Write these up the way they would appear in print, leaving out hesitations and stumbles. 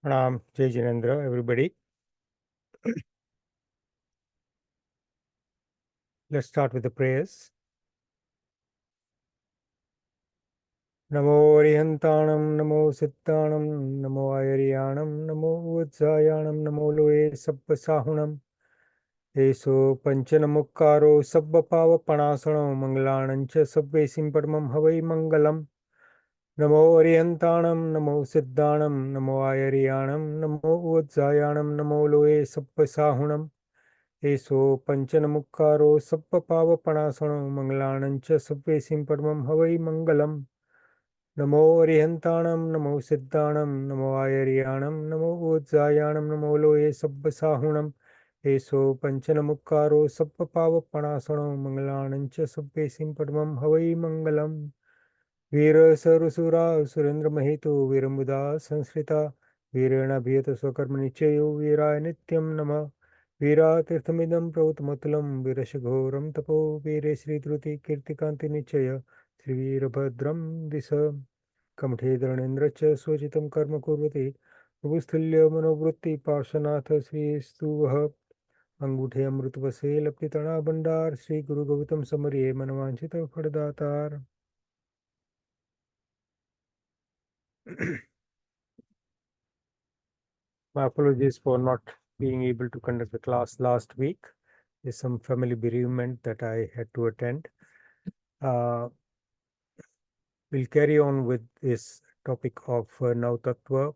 Pranam, Jai Jinendra, everybody. Let's start with the prayers. Namo Arihantanam, Namo Sittanam, Namo Ayariyanam, Namo Udzayanam, Namo Loe Sabba Sahunam. Eso Panchanamukaro Sabba Pava Panasano Mangalanancha Sabbe Simpadmam Havai Mangalam. Namo Arihantanam, Namo Siddhanam, Namo Ayariyanam, Namo Udzayanam, Namo Loe Sabba Sahunam. एसो पंचनमुक्कारो सप्प पावपणासनो मंगलानंच सप्पे सिंपद्मं हवै मंगलम नमो अरिहंताणं नमो सिद्धाणं नमो आयर्याणं नमो ऊर्जायाणं नमो लोये सब्ब साहुणम् एसो पंचनमुक्कारो सप्प पावपणासनो मंगलानंच सप्पे सिंपद्मं हवै मंगलम वीर सरसुरा सुरेंद्र महेतो वीरमुदा संस्कृता वीरेण भियत स्वकर्म निश्चयो वीराय नित्यं नमः वीरातीर्थमिदं प्रभुतमतुलं वीरशघोरं तपो वीरे श्रीधृति कीर्तिकान्ति निश्चय Trivirabhadram Disa Kamthe Dhanendra Cha Sochitam Karma Kurvati Prabhustulya Manovrutti Parshanath Sri Stuvaha Anguthe Amrutvase Lapitana Bandar Sri Guru Gavitam Samariye Manavanchita Phadatar. My apologies for not being able to conduct the class last week. There's some family bereavement that I had to attend. We'll carry on with this topic of Nav Tatva.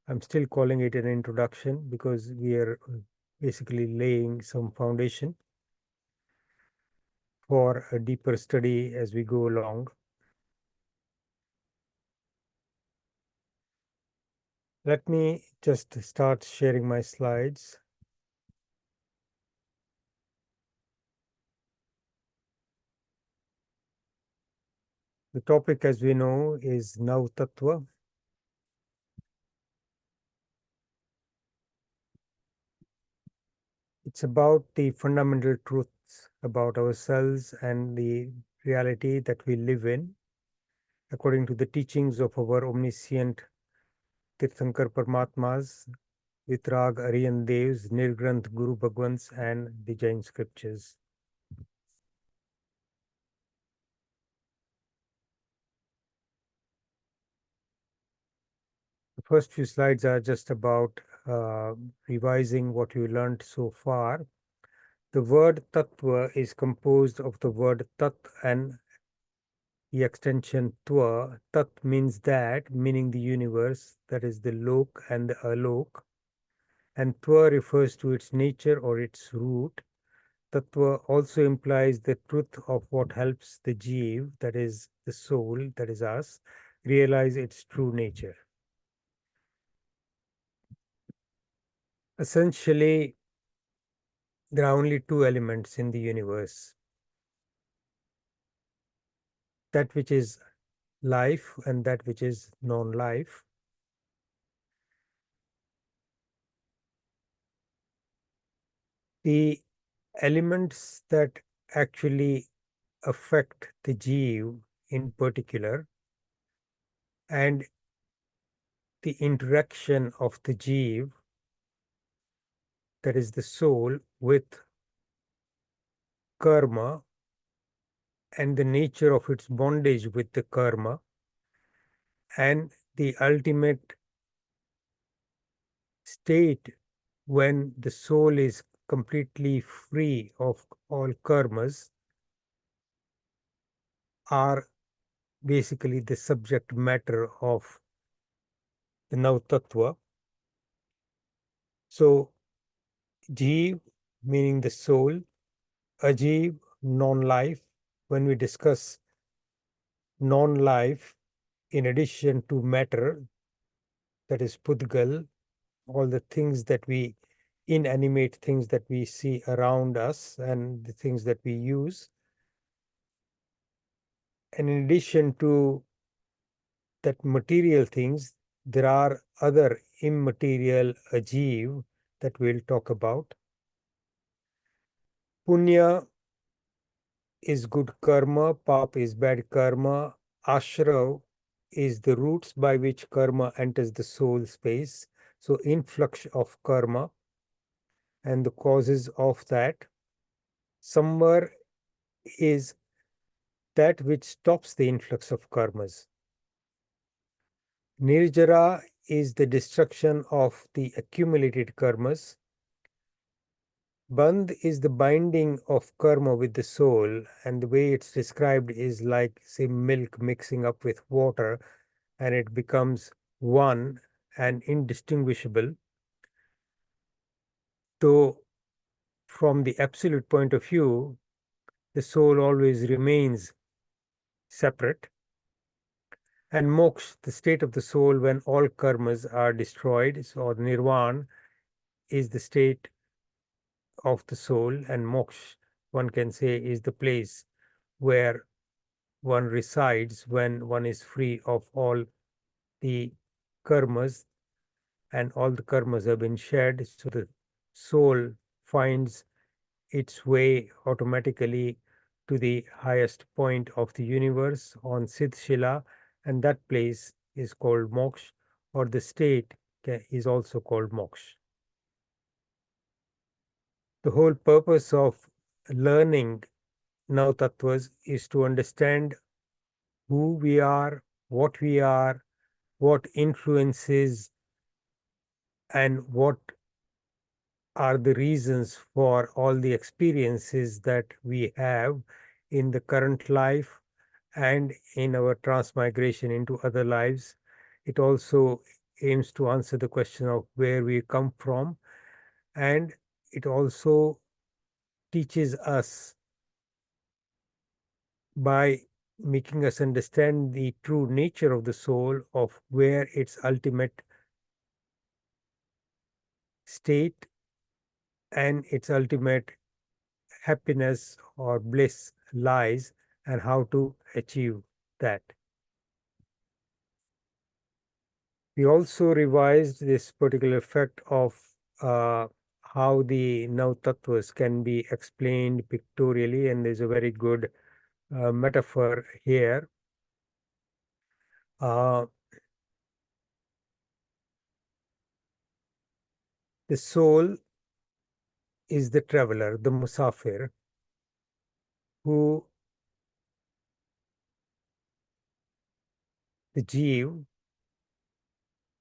I'm still calling it an introduction because we are basically laying some foundation for a deeper study as we go along. Let me just start sharing my slides. The topic, as we know, is Nav Tatva. It's about the fundamental truths about ourselves and the reality that we live in, according to the teachings of our omniscient Tirthankar Paramatmas, Vitrag Aryan Devs, Nirgranth Guru Bhagwans, and the Jain scriptures. The first few slides are just about revising what you learned so far. The word Tattva is composed of the word Tat and the extension Tva. Tat means that, meaning the universe, that is the Lok and the Alok. And Tva refers to its nature or its root. Tattva also implies the truth of what helps the Jeev, that is the soul, that is us, realize its true nature. Essentially, there are only two elements in the universe. That which is life and that which is non-life. The elements that actually affect the Jeev in particular and the interaction of the Jeev, that is the soul, with karma and the nature of its bondage with the karma and the ultimate state when the soul is completely free of all karmas are basically the subject matter of the Nav Tattva. So, Jeev meaning the soul, Ajeev, non-life. When we discuss non-life, in addition to matter, that is Pudgal, all the things that we, inanimate things that we see around us and the things that we use. And in addition to that material things, there are other immaterial Ajeev that we'll talk about. Punya is good karma, pap is bad karma, ashrav is the roots by which karma enters the soul space. So influx of karma and the causes of that. Samvar is that which stops the influx of karmas. Nirjara is the destruction of the accumulated karmas. Bandh is the binding of karma with the soul, and the way it's described is like, say, milk mixing up with water, and it becomes one and indistinguishable. So, from the absolute point of view, the soul always remains separate. And moksha, the state of the soul when all karmas are destroyed, so nirvana is the state of the soul, and moksha, one can say, is the place where one resides when one is free of all the karmas and all the karmas have been shed. So the soul finds its way automatically to the highest point of the universe on Siddhshila, and that place is called moksha, or the state is also called moksha. The whole purpose of learning Nav Tattvas is to understand who we are, what influences, and what are the reasons for all the experiences that we have in the current life and in our transmigration into other lives. It also aims to answer the question of where we come from, and it also teaches us by making us understand the true nature of the soul, of where its ultimate state and its ultimate happiness or bliss lies, and how to achieve that. We also revised this particular effect of how the Nav Tattvas can be explained pictorially, and there's a very good metaphor here. Uh, the soul is the traveler, the musafir, who the jeev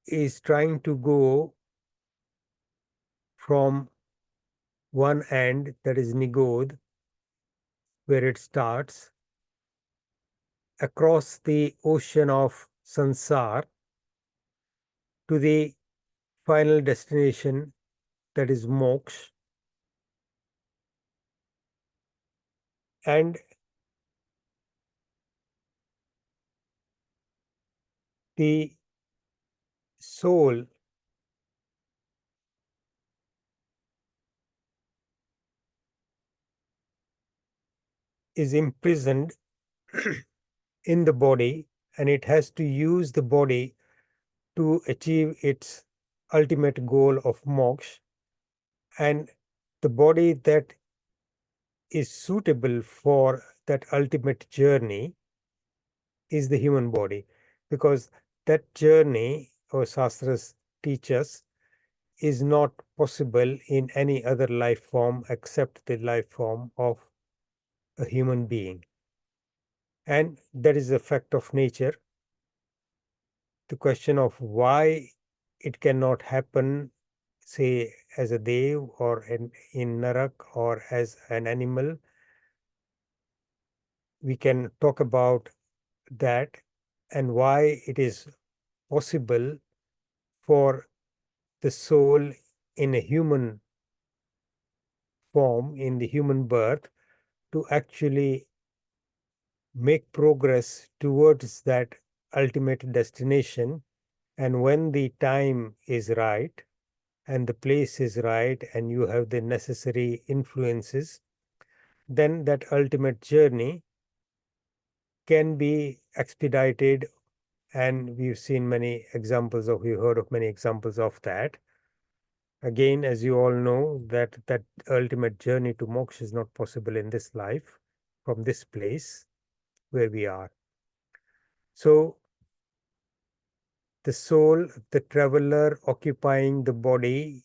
is trying to go from one end, that is Nigod, where it starts, across the ocean of Sansar to the final destination, that is Moksha. And the soul is imprisoned in the body, and it has to use the body to achieve its ultimate goal of moksha. And the body that is suitable for that ultimate journey is the human body, because that journey, our Shastras teach us, is not possible in any other life form except the life form of a human being. And that is a fact of nature. The question of why it cannot happen, say, as a dev or in Narak or as an animal, we can talk about that, and why it is possible for the soul in a human form, in the human birth, to actually make progress towards that ultimate destination. And when the time is right and the place is right and you have the necessary influences, then that ultimate journey can be expedited. And we've seen many examples of, we've heard of many examples of that. Again, as you all know, that ultimate journey to moksha is not possible in this life from this place where we are. So the soul, the traveler occupying the body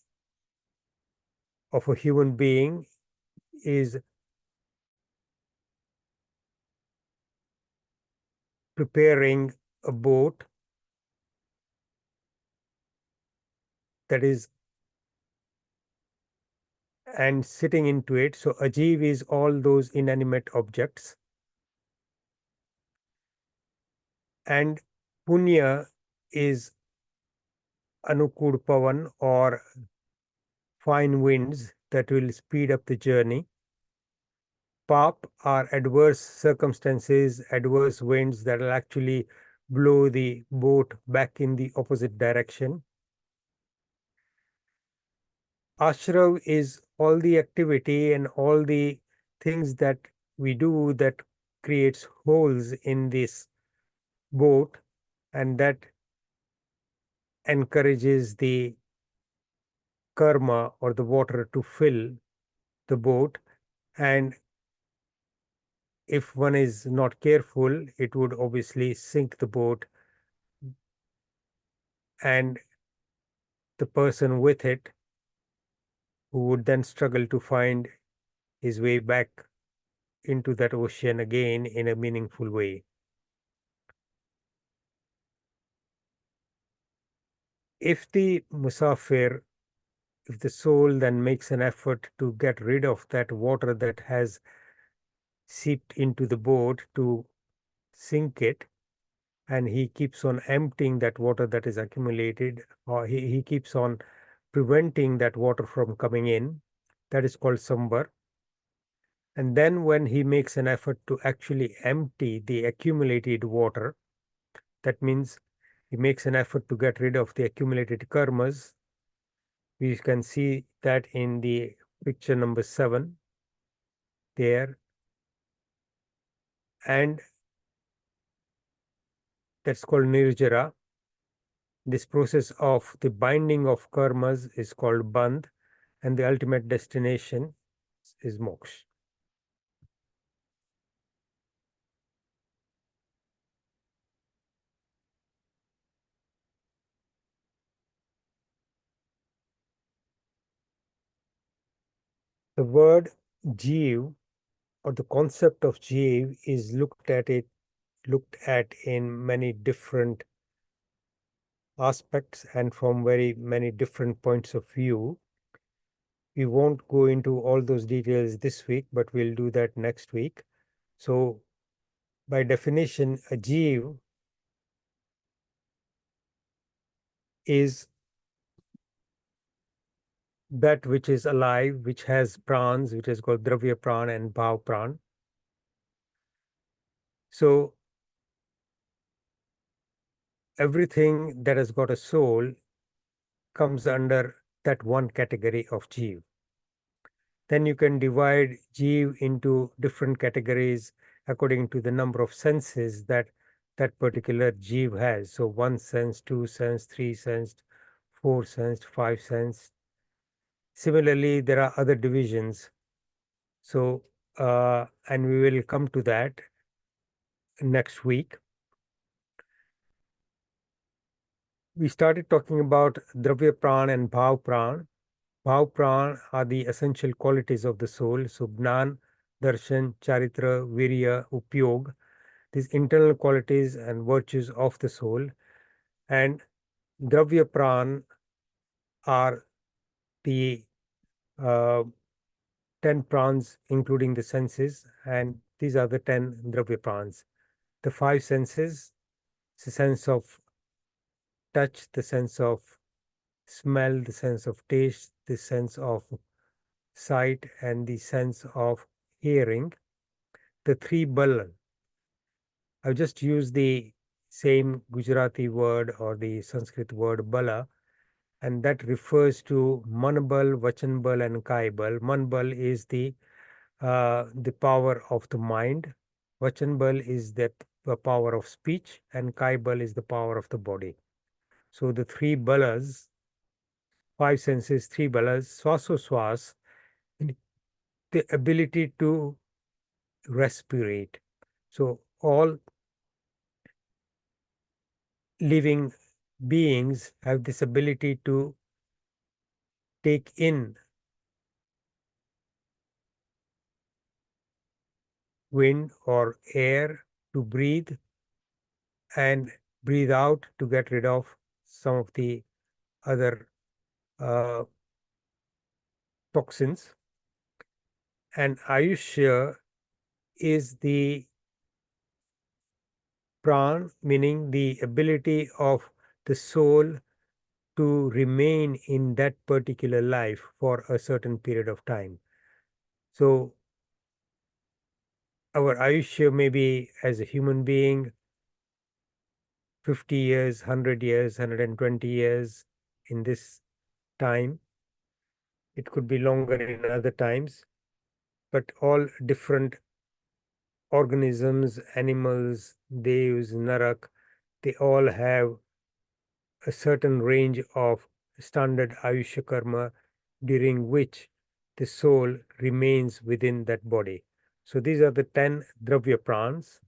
of a human being, is preparing a boat that is, and sitting into it. So ajiv is all those inanimate objects, and punya is anukud pavan, or fine winds that will speed up the journey. Pap are adverse circumstances, adverse winds that will actually blow the boat back in the opposite direction. Ashrav is all the activity and all the things that we do that creates holes in this boat, and that encourages the karma or the water to fill the boat. And if one is not careful, it would obviously sink the boat, and the person with it, who would then struggle to find his way back into that ocean again in a meaningful way. If the musafir, if the soul then makes an effort to get rid of that water that has seeped into the boat to sink it, and he keeps on emptying that water that is accumulated, or he keeps on preventing that water from coming in, that is called sambar. And then when he makes an effort to actually empty the accumulated water, that means he makes an effort to get rid of the accumulated karmas. We can see that in the picture number 7 there. And that's called nirjara. This process of the binding of karmas is called bandh, and the ultimate destination is moksha. The word jeev, or the concept of jeev, is looked at in many different aspects and from very many different points of view. We won't go into all those details this week, but we'll do that next week. So by definition, a jeev is that which is alive, which has prans, which is called dravya pran and bhav pran. So everything that has got a soul comes under that one category of jeev. Then you can divide jeev into different categories according to the number of senses that that particular jeev has. So 1 sense, 2 sense, 3 sense, 4 sense, 5 sense. Similarly, there are other divisions. So, and we will come to that next week. We started talking about dravya pran and bhav pran. Bhav pran are the essential qualities of the soul. So, Gnan, Darshan, Charitra, Virya, Upyog, these internal qualities and virtues of the soul. And Dravya Pran are the 10 prans, including the senses, and these are the 10 Dravya Prans. The 5 senses, the sense of touch, the sense of smell, the sense of taste, the sense of sight, and the sense of hearing. The 3 bal. I've just used the same Gujarati word or the Sanskrit word bala, and that refers to manbal, vachanbal, and kaibal. Manbal is the power of the mind. Vachanbal is the power of speech, and kaibal is the power of the body. So the 3 balas, 5 senses, 3 balas, swasoswas, the ability to respirate. So all living beings have this ability to take in wind or air, to breathe, and breathe out to get rid of some of the other uh, toxins. And Ayushya is the pran, meaning the ability of the soul to remain in that particular life for a certain period of time. So our Ayushya may be, as a human being, 50 years, 100 years, 120 years in this time. It could be longer in other times, but all different organisms, animals, devs, narak, they all have a certain range of standard Ayushya karma during which the soul remains within that body. So these are the 10 Dravya Prans.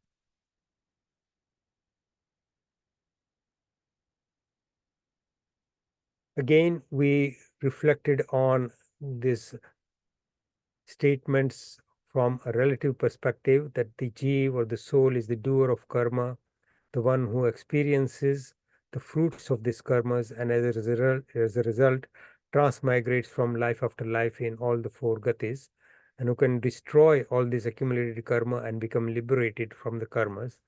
Again, we reflected on these statements from a relative perspective, that the Jeev or the soul is the doer of karma, the one who experiences the fruits of these karmas, and as a result transmigrates from life after life in all the four gatis, and who can destroy all this accumulated karma and become liberated from the karmas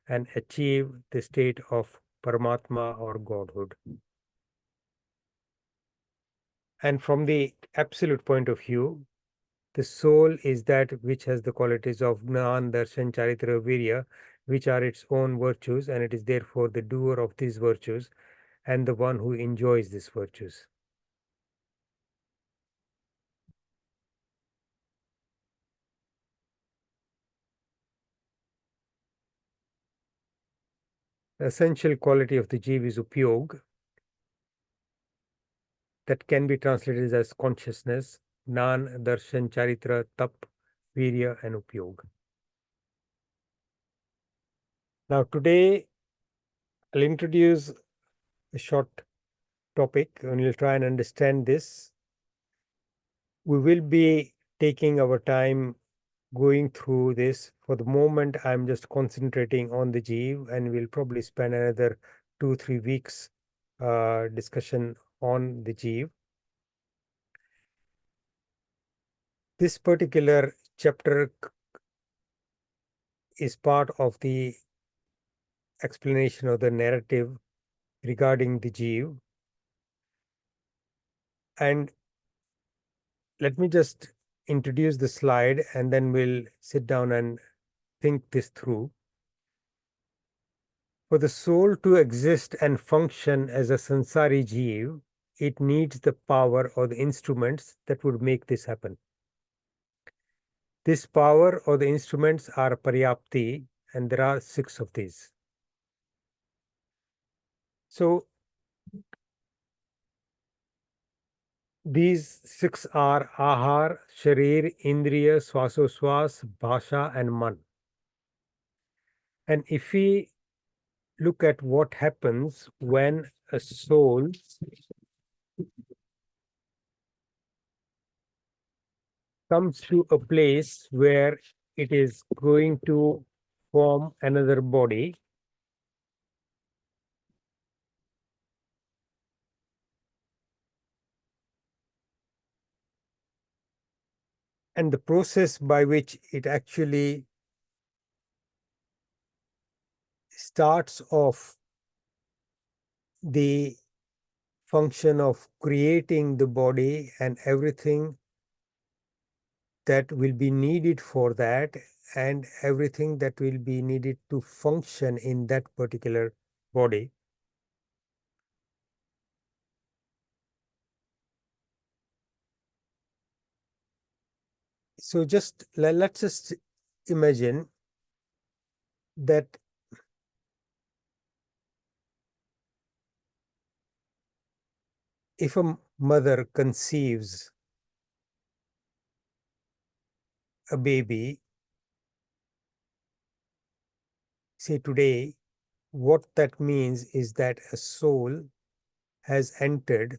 and achieve the state of Paramatma or Godhood. And from the absolute point of view, the soul is that which has the qualities of Gnan, Darshan, Charitra, Virya, which are its own virtues, and it is therefore the doer of these virtues and the one who enjoys these virtues. The essential quality of the Jeev is Upyog, that can be translated as consciousness, Gnan, Darshan, Charitra, Tap, Virya, and Upyog. Now, today I'll introduce a short topic and we'll try and understand this. We will be taking our time going through this. For the moment, I'm just concentrating on the Jeev, and we'll probably spend another 2-3 weeks discussion on the Jeev. This particular chapter is part of the explanation of the narrative regarding the Jeev. And let me just introduce the slide, and then we'll sit down and think this through. For the soul to exist and function as a sansari Jeev, it needs the power or the instruments that would make this happen. This power or the instruments are paryapti, and there are 6 of these. So these 6 are ahar, sharir, indriya, swasoswas, bhasha, and man. And if we look at what happens when a soul comes to a place where it is going to form another body, and the process by which it actually starts off the function of creating the body and everything that will be needed for that, and everything that will be needed to function in that particular body. So just let's just imagine that if a mother conceives a baby, say today, what that means is that a soul has entered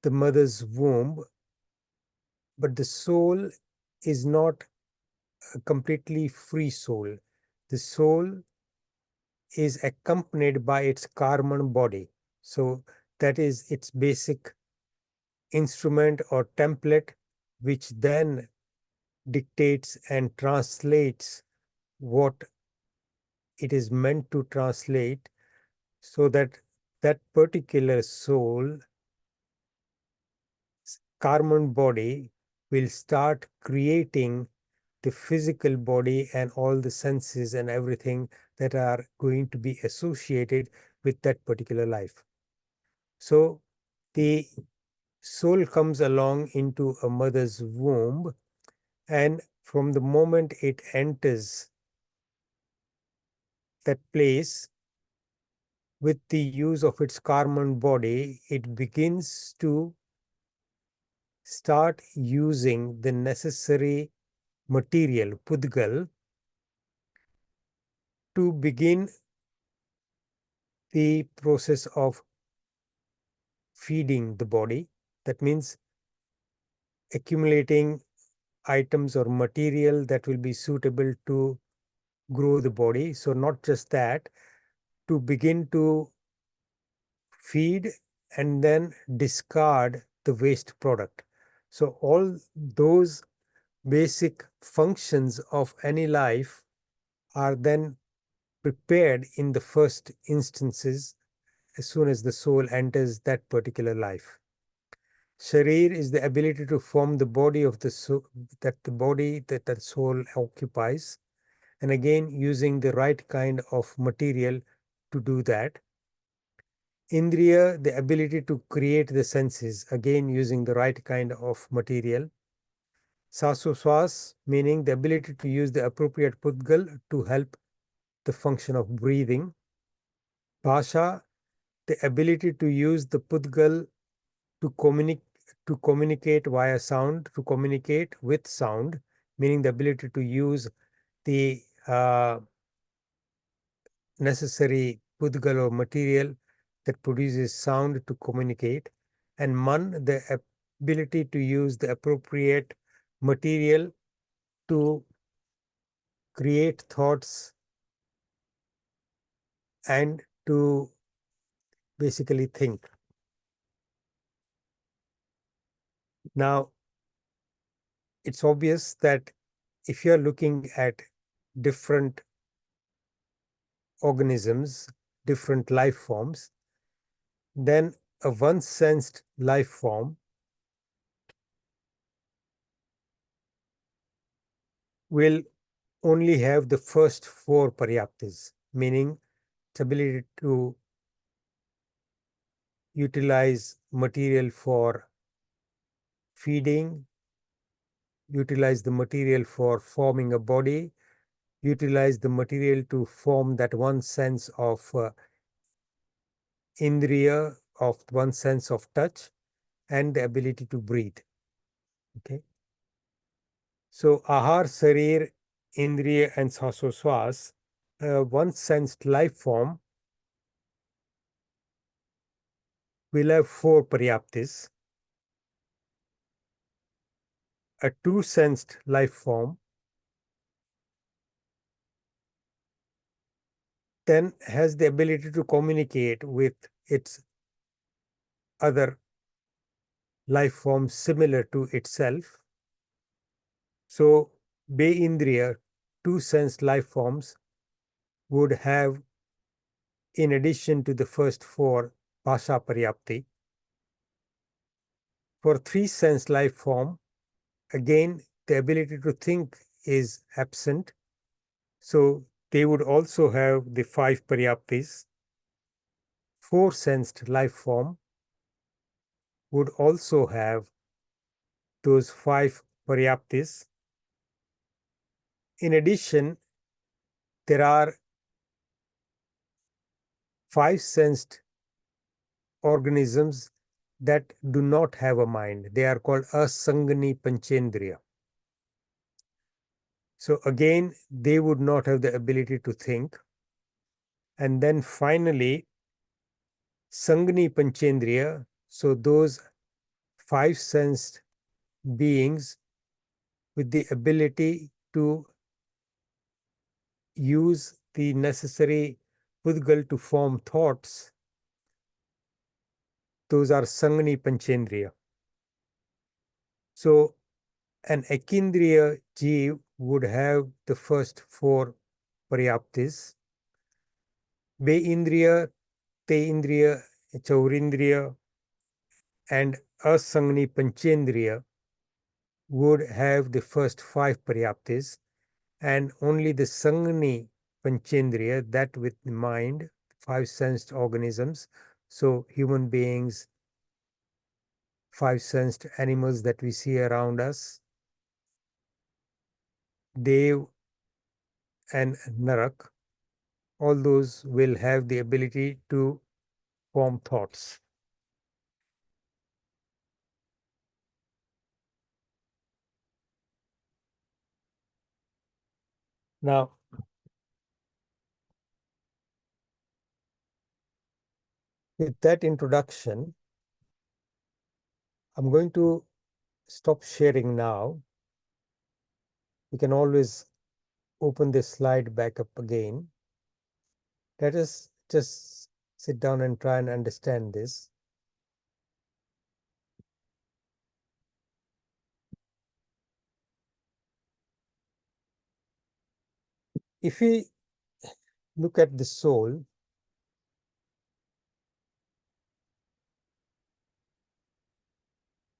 the mother's womb, but the soul is not a completely free soul. The soul is accompanied by its karman body. So that is its basic instrument or template, which then dictates and translates what it is meant to translate, so that that particular soul karman body will start creating the physical body and all the senses and everything that are going to be associated with that particular life. So the soul comes along into a mother's womb, and from the moment it enters that place, with the use of its karman body, it begins to start using the necessary material, pudgal, to begin the process of feeding the body. That means accumulating items or material that will be suitable to grow the body. So not just that, to begin to feed and then discard the waste product. So all those basic functions of any life are then prepared in the first instances as soon as the soul enters that particular life. Sharir is the ability to form the body of the soul, that the soul occupies, and again using the right kind of material to do that. Indriya, the ability to create the senses, again using the right kind of material. Sasoswas, meaning the ability to use the appropriate pudgal to help the function of breathing. Bhasha, the ability to use the pudgal to communicate via sound, to communicate with sound, meaning the ability to use the necessary pudgal or material that produces sound to communicate. And man, the ability to use the appropriate material to create thoughts and to basically think. Now, it's obvious that if you're looking at different organisms, different life forms, then a one-sensed life form will only have the first four paryaptis, meaning its ability to utilize material for feeding, utilize the material for forming a body, utilize the material to form that one sense of indriya, of one sense of touch, and the ability to breathe. Okay. So ahar, sarir, indriya, and sasoswas, one sensed life form will have four paryaptis. A two sensed life form then has the ability to communicate with its other life forms similar to itself. So, Be Indriya, two sense life forms, would have, in addition to the first four, Bhasha Paryapti. For three sense life form, again, the ability to think is absent. So, they would also have the five Paryaptis. Four sensed life form would also have those five Paryaptis. In addition, there are five sensed organisms that do not have a mind. They are called asangani panchendriya. So again, they would not have the ability to think. And then finally, sangani panchendriya, so those five sensed beings with the ability to use the necessary pudgal to form thoughts, those are sangani panchendriya. So an ekindriya jeev would have the first four paryaptis. Beindriya, Teindriya, Chaurindriya, and Asangni Panchendriya would have the first five paryaptis, and only the Sangni Panchendriya, that with the mind, five sensed organisms, so human beings, five sensed animals that we see around us, Dev and Narak, all those will have the ability to form thoughts. Now, with that introduction, I'm going to stop sharing now. You can always open this slide back up again. Let us just sit down and try and understand this. If we look at the soul,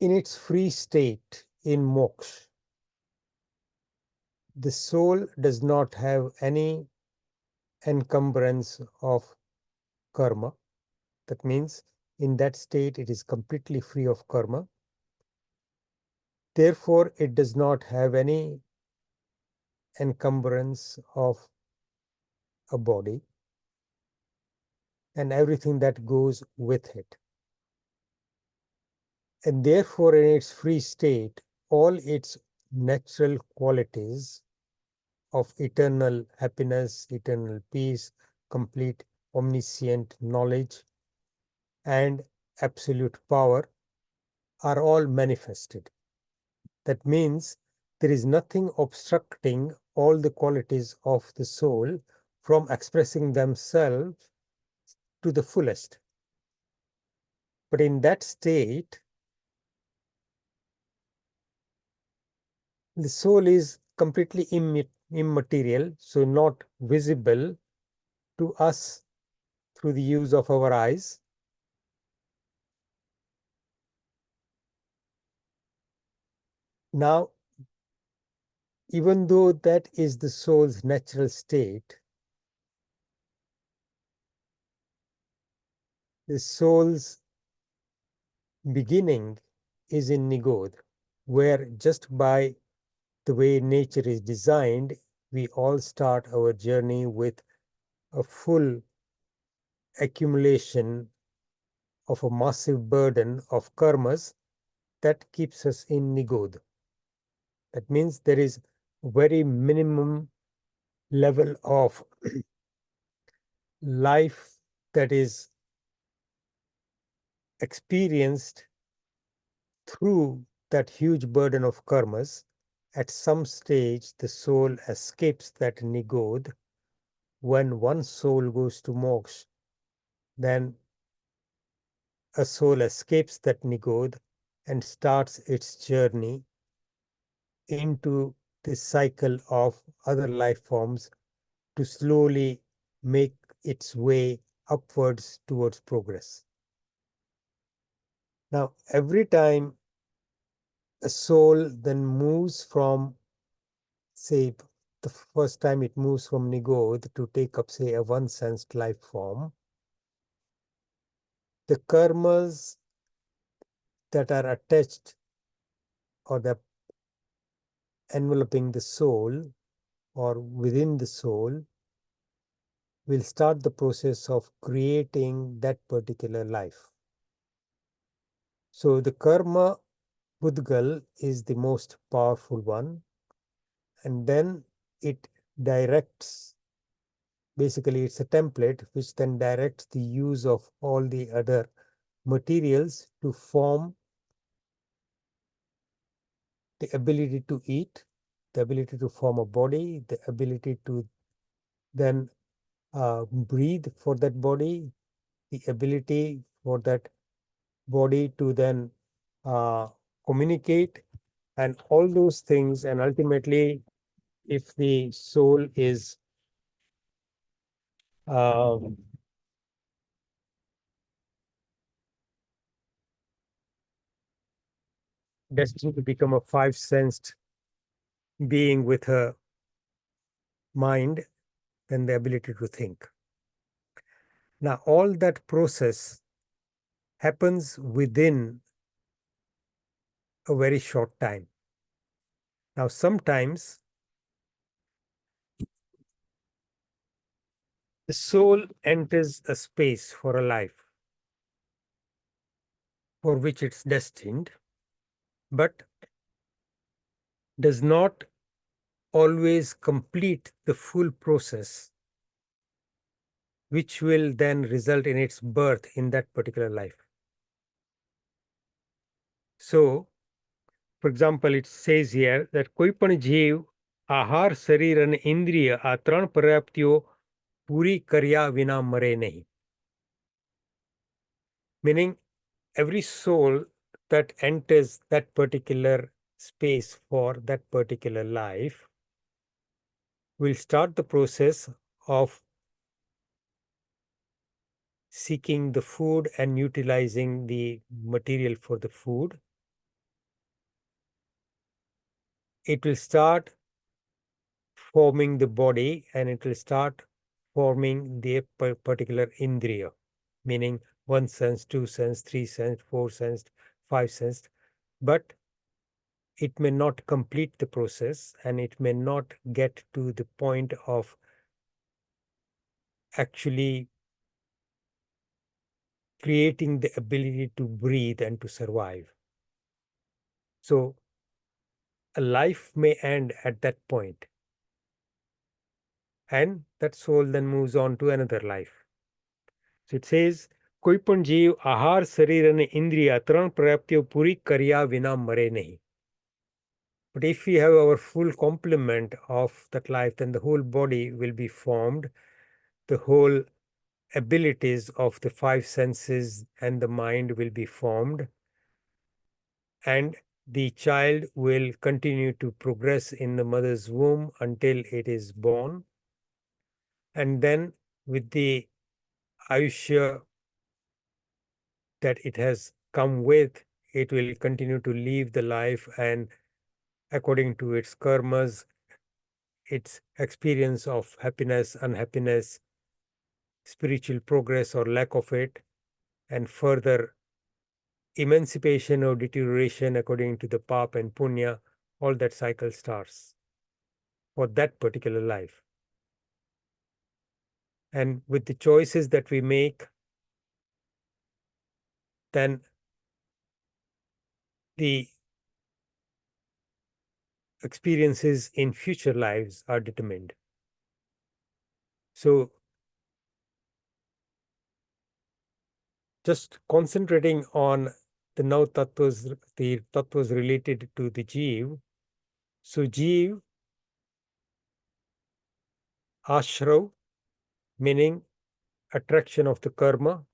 in its free state in moksha, the soul does not have any encumbrance of karma. That means in that state it is completely free of karma. Therefore, it does not have any encumbrance of a body and everything that goes with it. And therefore, in its free state, all its natural qualities of eternal happiness, eternal peace, complete omniscient knowledge, and absolute power are all manifested. That means there is nothing obstructing all the qualities of the soul from expressing themselves to the fullest. But in that state, the soul is completely immaterial, so not visible to us through the use of our eyes. Now, even though that is the soul's natural state, the soul's beginning is in Nigodha, where just by the way nature is designed, we all start our journey with a full accumulation of a massive burden of karmas that keeps us in Nigodha. That means there is very minimum level of life that is experienced through that huge burden of karmas. At some stage, the soul escapes that Nigodha. When one soul goes to moksha, then a soul escapes that Nigodha and starts its journey into the cycle of other life forms to slowly make its way upwards towards progress. Now, every time a soul then moves from, say, the first time it moves from Nigodha to take up, say, a one-sensed life form, the karmas that are attached or that enveloping the soul or within the soul will start the process of creating that particular life. So the karma Budgal is the most powerful one, and then it directs, basically it's a template which then directs the use of all the other materials to form the ability to eat, the ability to form a body, the ability to then breathe for that body, the ability for that body to then uh, communicate, and all those things. And ultimately, if the soul is um, destined to become a five-sensed being with a mind, then the ability to think. Now, all that process happens within a very short time. Now, sometimes the soul enters a space for a life for which it's destined, but does not always complete the full process, which will then result in its birth in that particular life. So, for example, it says here that કોઈ પણ જીવ આહાર, શરીર અને ઇન્દ્રિય આ ત્રણ પર્યાપ્તિઓ પૂરી કર્યા વિના મરે નહીં. Meaning, every soul that enters that particular space for that particular life will start the process of seeking the food and utilizing the material for the food. It will start forming the body and it will start forming the particular indriya, meaning 1 sense, 2 sense, 3 sense, 4 sense, 5 sense. But it may not complete the process and it may not get to the point of actually creating the ability to breathe and to survive. So a life may end at that point, and that soul then moves on to another life. So it says, કોઈ પણ જીવ આહાર, શરીર અને ઇન્દ્રિય ત્રણ પ્રાપ્તિઓ પૂરી કર્યા વિના મરે નહીં. But if we have our full complement of that life, then the whole body will be formed, the whole abilities of the 5 senses and the mind will be formed, and the child will continue to progress in the mother's womb until it is born. And then with the Ayushya that it has come with, it will continue to live the life, and according to its karmas, its experience of happiness, unhappiness, spiritual progress or lack of it, and further emancipation or deterioration according to the pap and punya, all that cycle starts for that particular life. And with the choices that we make, then the experiences in future lives are determined. So just concentrating on the Nav Tattvas, the Tattvas related to the Jeev. So Jeev, Ashrav, meaning attraction of the karma,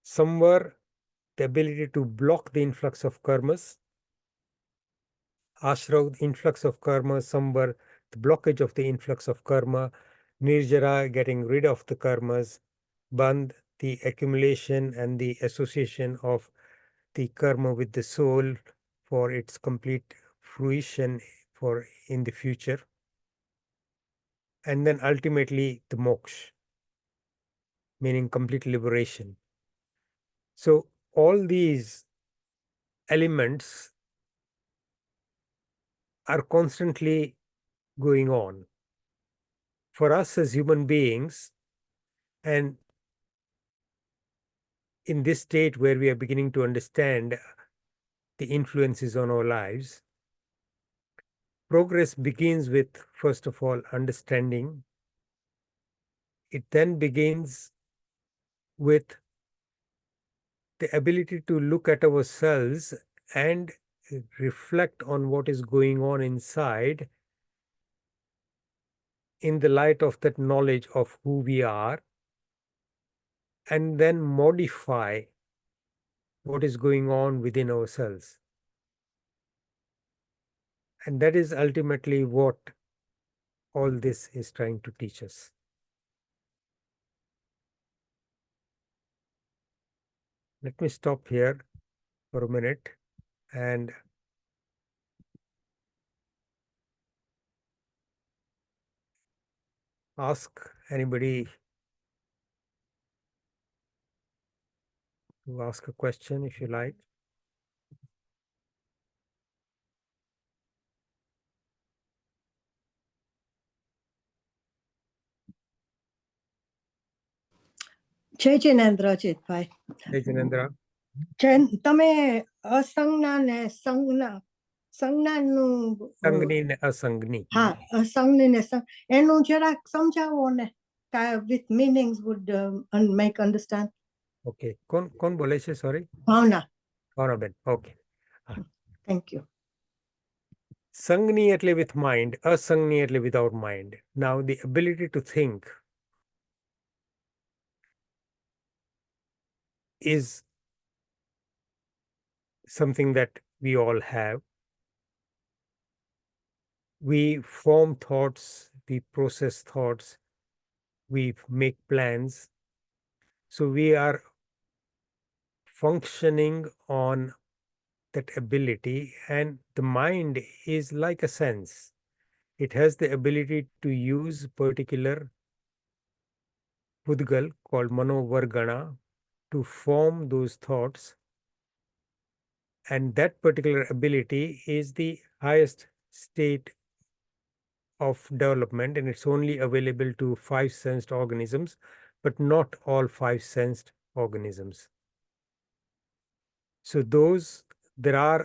Samvar, the ability to block the influx of karmas, Ashrav, the influx of karma, Samvar, the blockage of the influx of karma, Nirjara, getting rid of the karmas, Bandh, the accumulation and the association of the karma with the soul for its complete fruition for in the future, and then ultimately the moksha, meaning complete liberation. So all these elements are constantly going on for us as human beings, and in this state where we are beginning to understand the influences on our lives, progress begins with, first of all, understanding. It then begins with the ability to look at ourselves and reflect on what is going on inside in the light of that knowledge of who we are, and then modify what is going on within ourselves. And that is ultimately what all this is trying to teach us. Let me stop here for a minute and ask anybody to ask a question if you like. જય Jinendra Ajitbhai. Hey, Janendra. તમે અસંગના ને સંજ્ઞા સંજ્ઞાનું સંજ્ઞી ને અસંજ્ઞી. હા, સંજ્ઞી ને એનું જરાક સમજાવો ને, with meanings would make understand. Okay, કોણ બોલે છે? Sorry, Bhavna. Bhavnaben. Okay, thank you. સંજ્ઞી એટલે with mind, અસંજ્ઞી એટલે without mind. Now the ability to think is something that we all have. We form thoughts, we process thoughts, we make plans. So we are functioning on that ability, and the mind is like a sense. It has the ability to use particular Pudgal called Manovargana to form those thoughts, and that particular ability is the highest state of development, and it's only available to five-sensed organisms, but not all five-sensed organisms. So there are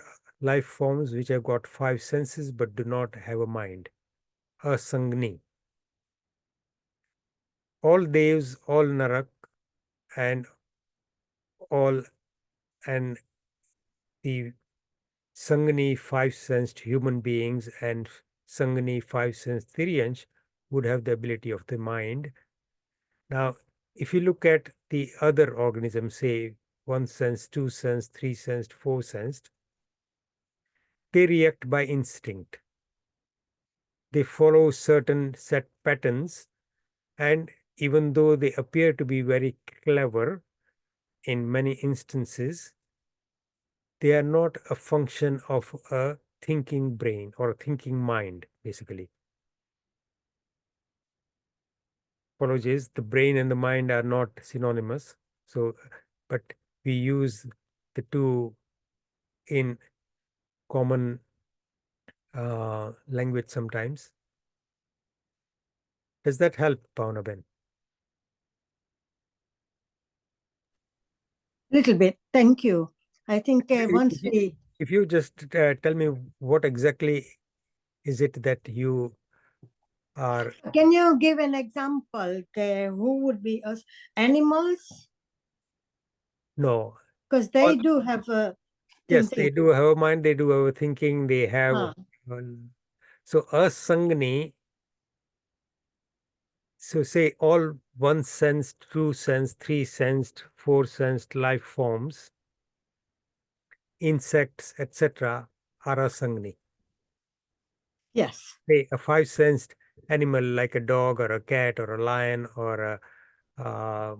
life forms which have got five senses but do not have a mind, asangni. All devs, all narak, and all and the Sangani five-sensed human beings and Sangani five-sensed Thiriyansh would have the ability of the mind. Now, if you look at the other organisms, say one-sensed, two-sensed, three-sensed, four-sensed, they react by instinct. They follow certain set patterns, and even though they appear to be very clever in many instances, they are not a function of a thinking brain or a thinking mind, basically. Apologies, the brain and the mind are not synonymous. So, but we use the two in common language sometimes. Does that help, Pavna Ben? Little bit. Thank you. I think once we. If you just tell me what exactly is it that you are. Can you give an example? Who would be us? Animals? No. Because they do have a. Yes, they do have a mind, they do have a thinking, they have. So, asangni. So say all one-sensed, two-sensed, three-sensed, four-sensed life forms, insects, etc., are asangni. Yes. Say a five-sensed animal like a dog or a cat or a lion or a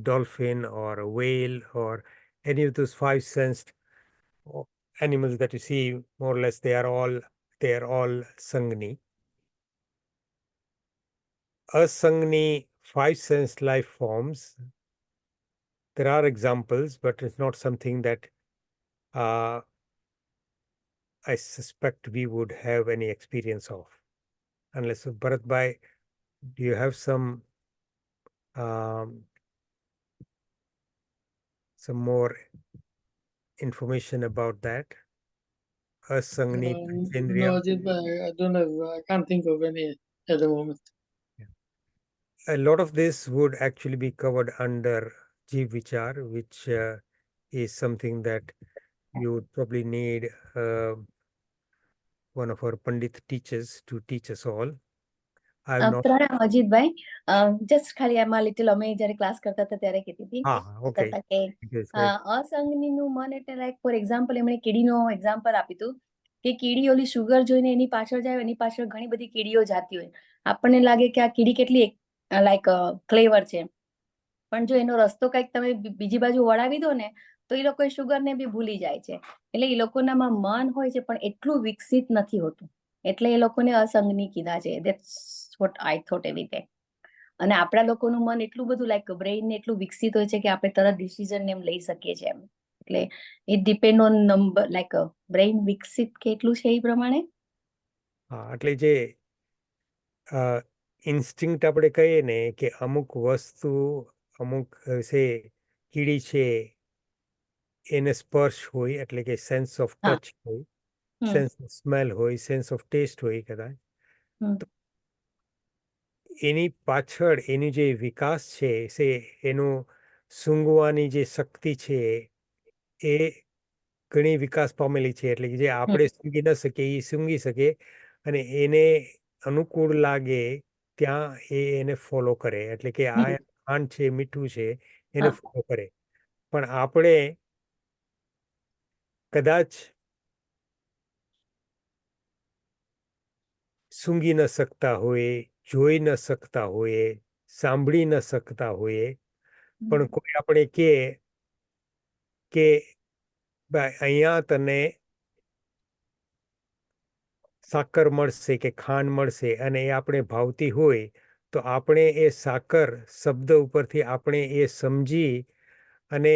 dolphin or a whale or any of those five-sensed animals that you see, more or less, they are all sangni. Asangni five-sensed life forms, there are examples, but it's not something that I suspect we would have any experience of. Unless, Bharat Bhai, do you have some more information about that? Asangni, no, Ajitbhai, I don't have. I can't think of any at the moment. A lot of this would actually be covered under Jeev Vichar, which is something that you would probably need one of our Pandit teachers to teach us all. પ્રણામ Ajitbhai, just ખાલી આમાં little અમે જયારે class કરતા હતા ત્યારે કહેતી હતી કે અસંગનીનું મન એટલે લાઈક ફોર એક્ઝામ્પલ એમણે કીડીનો એક્ઝામ્પલ આપ્યું હતું કે કીડી ઓલી સુગર જોઈને એની પાછળ જાય, એની પાછળ ઘણી બધી કીડીઓ જાતી હોય. આપણને લાગે કે આ કીડી કેટલી લાઈક ક્લેવર છે, પણ જો એનો રસ્તો કઈક તમે બીજી બાજુ વળાવી દો ને તો એ લોકો શુગરને બી ભૂલી જાય છે. એટલે એ લોકોનામાં મન હોય છે પણ એટલું વિકસિત નથી હોતું, એટલે એ લોકોને અસંગની કીધા છે. ધેટ્સ વોટ આઈ થોટ એવી રીતે. અને આપણા લોકોનું મન એટલું બધું લાઈક બ્રેઇન ને એટલું વિકસિત હોય છે કે આપણે તરત ડિસિઝન એમ લઈ શકીએ છીએ એમ. એટલે it depend on number, like brain વિકસિત કેટલું છે એ પ્રમાણે. એટલે જે ઇન્સ્ટિંક્ટ આપણે કહીએ ને કે અમુક વસ્તુ, અમુક છે કીડી છે એને સ્પર્શ હોય, એટલે કે સેન્સ ઓફ ટચ હોય, સેન્સ ઓફ સ્મેલ હોય, સેન્સ ઓફ ટેસ્ટ હોય કદાચ. તો એની પાછળ એની જે વિકાસ છે એનું સૂંઘવાની જે શક્તિ છે એ ઘણી વિકાસ પામેલી છે. એટલે કે જે આપણે સૂંઘી ન શકીએ એ સૂંઘી શકે, અને એને અનુકૂળ લાગે ત્યાં એને ફોલો કરે. એટલે કે આ ખાંડ છે, મીઠું છે, એને ફોલો કરે. પણ આપણે કદાચ સૂંઘી ન શકતા હોઈએ, જોઈ ન શકતા હોઈએ, સાંભળી ન શકતા હોઈએ, પણ કોઈ આપણે કે ભાઈ અહીંયા તને સાકર મળશે કે ખાંડ મળશે, અને એ આપણે ભાવતી હોય, તો આપણે એ સાકર શબ્દ ઉપરથી આપણે એ સમજી અને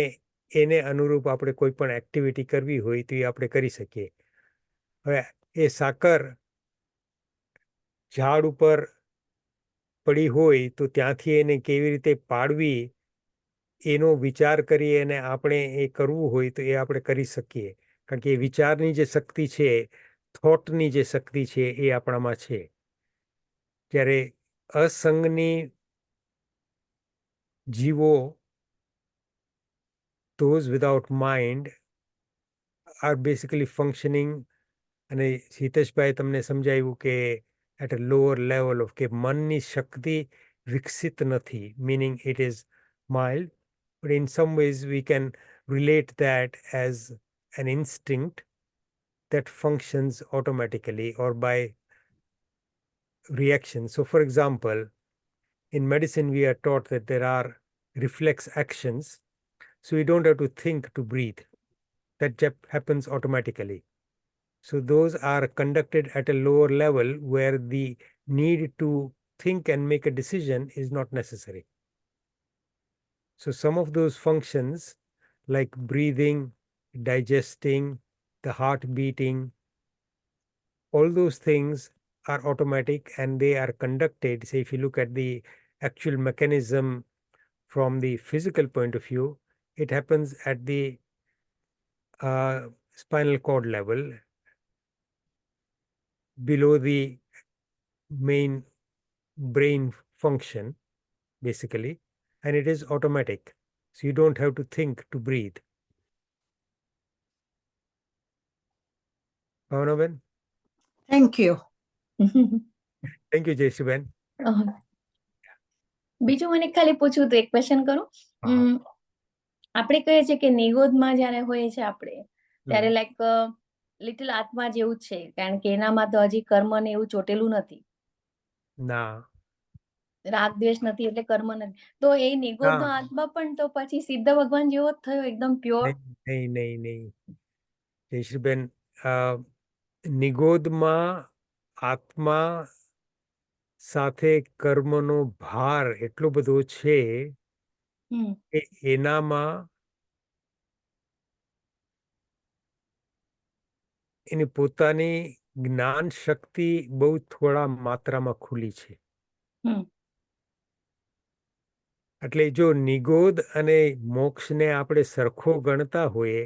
એને અનુરૂપ આપણે કોઈ પણ એક્ટિવિટી કરવી હોય તો એ આપણે કરી શકીએ. હવે એ સાકર ઝાડ ઉપર પડી હોય તો ત્યાંથી એને કેવી રીતે પાડવી એનો વિચાર કરી અને આપણે એ કરવું હોય તો એ આપણે કરી શકીએ. કારણ કે એ વિચારની જે શક્તિ છે, થોટની જે શક્તિ છે એ આપણામાં છે. જ્યારે અસંગની જીવો, those without mind are basically functioning, અને હિતેશભાઈ તમને સમજાવ્યું કે at a lower level of કે મનની શક્તિ વિકસિત નથી, meaning it is mild, but in some ways we can relate that as an instinct that functions automatically or by reaction. So for example, in medicine we are taught that there are reflex actions, so we don't have to think to breathe. That happens automatically. So those are conducted at a lower level where the need to think and make a decision is not necessary. So some of those functions like breathing, digesting, the heart beating, all those things are automatic and they are conducted. Say if you look at the actual mechanism from the physical point of view, it happens at the spinal cord level, below the main brain function, basically, and it is automatic. So you don't have to think to breathe. Bhavanaben? Thank you. Thank you, Jayashiben. બીજું મને ખાલી પૂછવું તો એક question કરું. આપણે કહીએ છીએ કે નિગોદમાં જયારે હોઈએ છે આપણે ત્યારે લાઈક લિટલ આત્મા જેવું જ છે, કારણ કે એનામાં તો હજી કર્મ ને એવું ચોટેલું નથી. ના, રાગ દ્વેષ નથી એટલે કર્મ નથી. તો એ નિગોદનો આત્મા પણ તો પછી સિદ્ધ ભગવાન જેવો જ થયો, એકદમ પ્યોર? નહીં. જયશ્રીબેન, નિગોદમાં આત્મા સાથે કર્મનો ભાર એટલો બધો છે કે એનામાં એની પોતાની જ્ઞાન શક્તિ બહુ થોડા માત્રામાં ખુલી છે. એટલે જો નિગોદ અને મોક્ષને આપણે સરખો ગણતા હોઈએ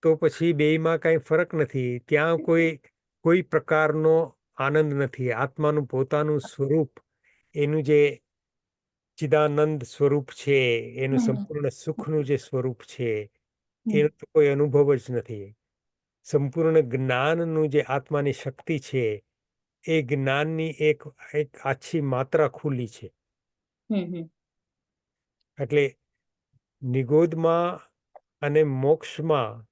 તો પછી બેયમાં કાંઈ ફરક નથી. ત્યાં કોઈ પ્રકારનો આનંદ નથી. આત્માનું પોતાનું સ્વરૂપ, એનું જે ચિદાનંદ સ્વરૂપ છે, એનું સંપૂર્ણ સુખનું જે સ્વરૂપ છે, એનો તો કોઈ અનુભવ જ નથી. સંપૂર્ણ જ્ઞાનનું જે આત્માની શક્તિ છે, એ જ્ઞાનની એક આછી માત્રા ખુલ્લી છે. એટલે નિગોદમાં અને મોક્ષમાં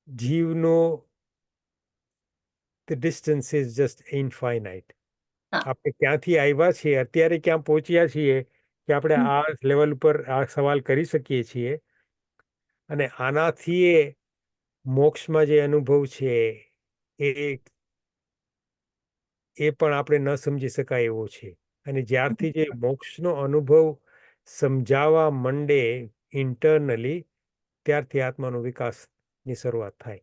જીવનો the distance is just infinite. આપણે ક્યાંથી આવ્યા છીએ, અત્યારે ક્યાં પહોંચ્યા છીએ કે આપણે આ લેવલ ઉપર આ સવાલ કરી શકીએ છીએ, અને આનાથી મોક્ષમાં જે અનુભવ છે એ પણ આપણે ન સમજી શકાય એવો છે. અને જ્યારથી જે મોક્ષનો અનુભવ સમજાવવા માંડે ઇન્ટરનલી, ત્યારથી આત્માનો વિકાસની શરૂઆત થાય.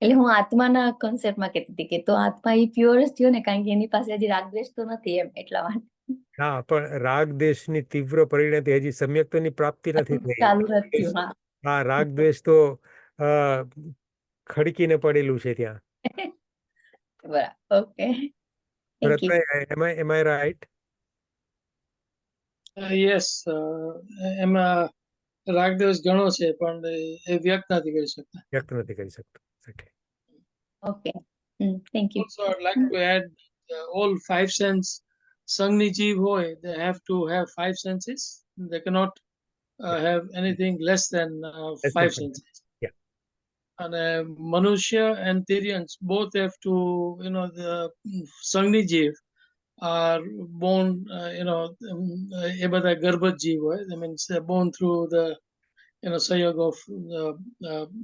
એટલે હું આત્માના કોન્સેપ્ટમાં કહેતી હતી કે તો આત્મા એ પ્યોર જ થયો ને, કારણ કે એની પાસે હજી રાગદ્વેષ તો નથી એમ, એટલા માટે. હા, પણ રાગ દ્વેષની તીવ્ર પરિણતિ હજી સમ્યક્તોની પ્રાપ્તિ નથી થઈ. ચાલુ નથી થયું. હા. હા, રાગ દ્વેષ તો ખડકીને પડેલું છે ત્યાં. બરાબર. Okay. Thank you. Bharatbhai, am I right? Yes, એમાં રાગદેશ ઘણો છે પણ એ વ્યક્ત નથી કરી શકતા. વ્યક્ત નથી કરી શકતો. Okay. Thank you. Also, I'd like to add all five sense સંઘની જીવ હોય, they have to have five senses. They cannot have anything less than five senses. Yeah. And Manusha and Tyrians both have to, the સંઘની જીવ are born, એ બધા ગર્ભજ જીવ હોય. That means they're born through the, sayog of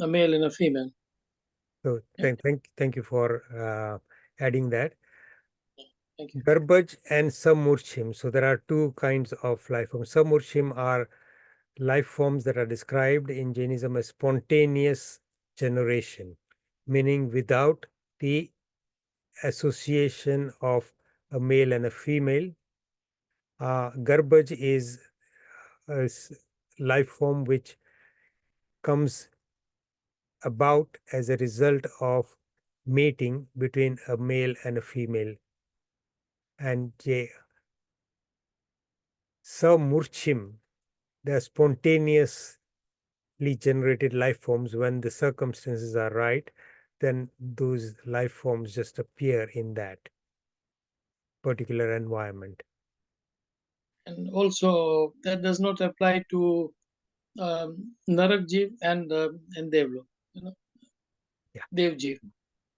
a male and a female. So thank you for adding that. Thank you. Garbage and Samurchim. So there are two kinds of life forms. Samurchim are life forms that are described in Jainism as spontaneous generation, meaning without the association of a male and a female. Garbage is a life form which comes about as a result of mating between a male and a female. And Samurchim, they are spontaneously generated life forms. When the circumstances are right, then those life forms just appear in that particular environment. And also, that does not apply to Narak Jeev and Devlok. Yeah. Dev Jeev.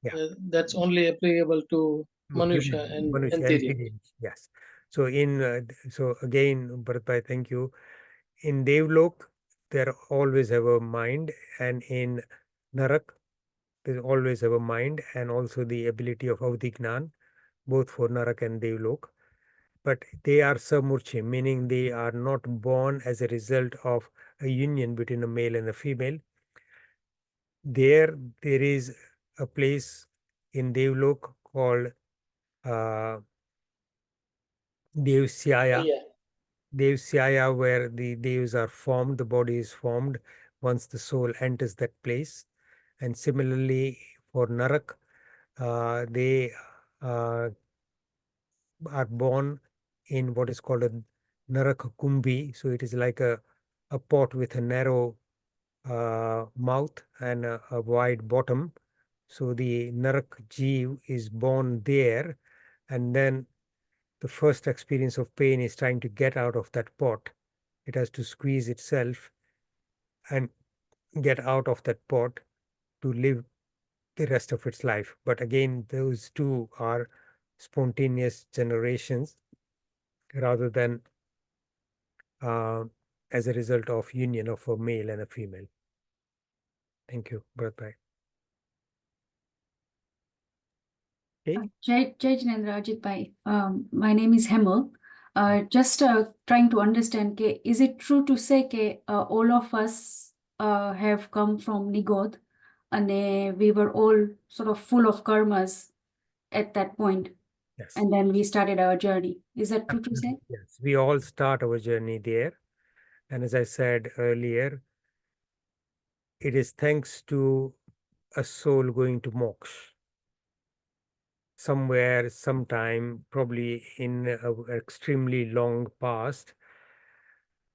Yeah. That's only applicable to Manusha and Tyrian. Yes. So so again, Bharatbhai, thank you. In Devlok, they always have a mind, and in Narak, they always have a mind and also the ability of Avdhignan, both for Narak and Devlok. But they are Samurchi, meaning they are not born as a result of a union between a male and a female. There is a place in Devlok called Devsyaya. Devsyaya, where the devs are formed, the body is formed once the soul enters that place. And similarly for Narak, they are born in what is called a Narak Kumbhi. So it is like a pot with a narrow mouth and a wide bottom. So the Narak Jeev is born there, and then the first experience of pain is trying to get out of that pot. It has to squeeze itself and get out of that pot to live the rest of its life. But again, those two are spontaneous generations rather than as a result of union of a male and a female. Thank you, Bharatbhai. Okay. Jai Jinendra Ajitbhai. My name is Hemal. Just trying to understand, is it true to say that all of us have come from Nigod and we were all sort of full of karmas at that point? Yes. And then we started our journey. Is that true to say? Yes, we all start our journey there. And as I said earlier, it is thanks to a soul going to moksha somewhere, sometime, probably in an extremely long past,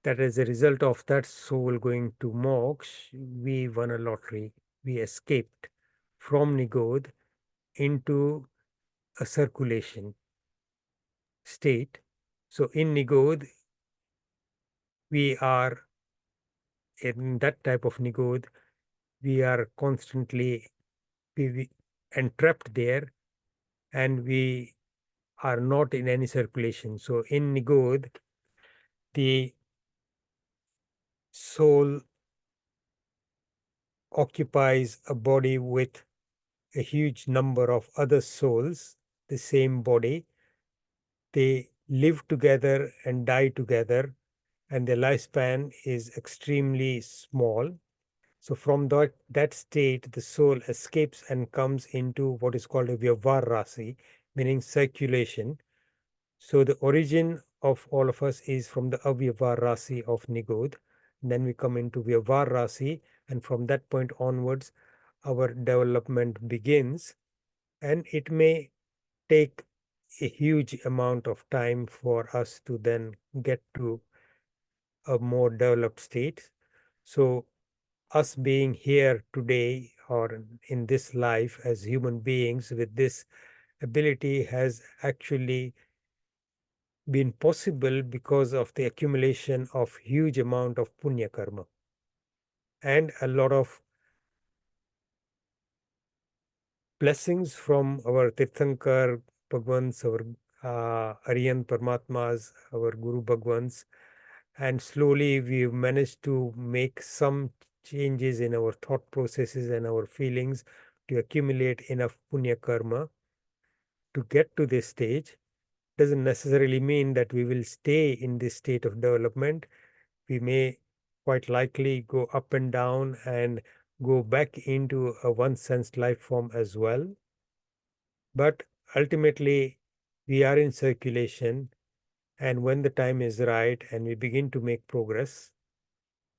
that as a result of that soul going to moksha, we won a lottery. We escaped from Nigod into a circulation state. So in Nigod, we are in that type of Nigod, we are constantly entrapped there, and we are not in any circulation. So in Nigod, the soul occupies a body with a huge number of other souls, the same body. They live together and die together, and their lifespan is extremely small. So from that state, the soul escapes and comes into what is called a Vyavhar Rasi, meaning circulation. So the origin of all of us is from the Avyavahar Rasi of Nigod. Then we come into Vyavahar Rasi, and from that point onwards, our development begins. And it may take a huge amount of time for us to then get to a more developed state. So us being here today or in this life as human beings with this ability has actually been possible because of the accumulation of huge amount of punya karma and a lot of blessings from our Tirthankar Bhagwans, our Aryan Paramatmas, our Guru Bhagwans, and slowly we've managed to make some changes in our thought processes and our feelings to accumulate enough punya karma to get to this stage. Doesn't necessarily mean that we will stay in this state of development. We may quite likely go up and down and go back into a one-sensed life form as well. But ultimately, we are in circulation, and when the time is right and we begin to make progress,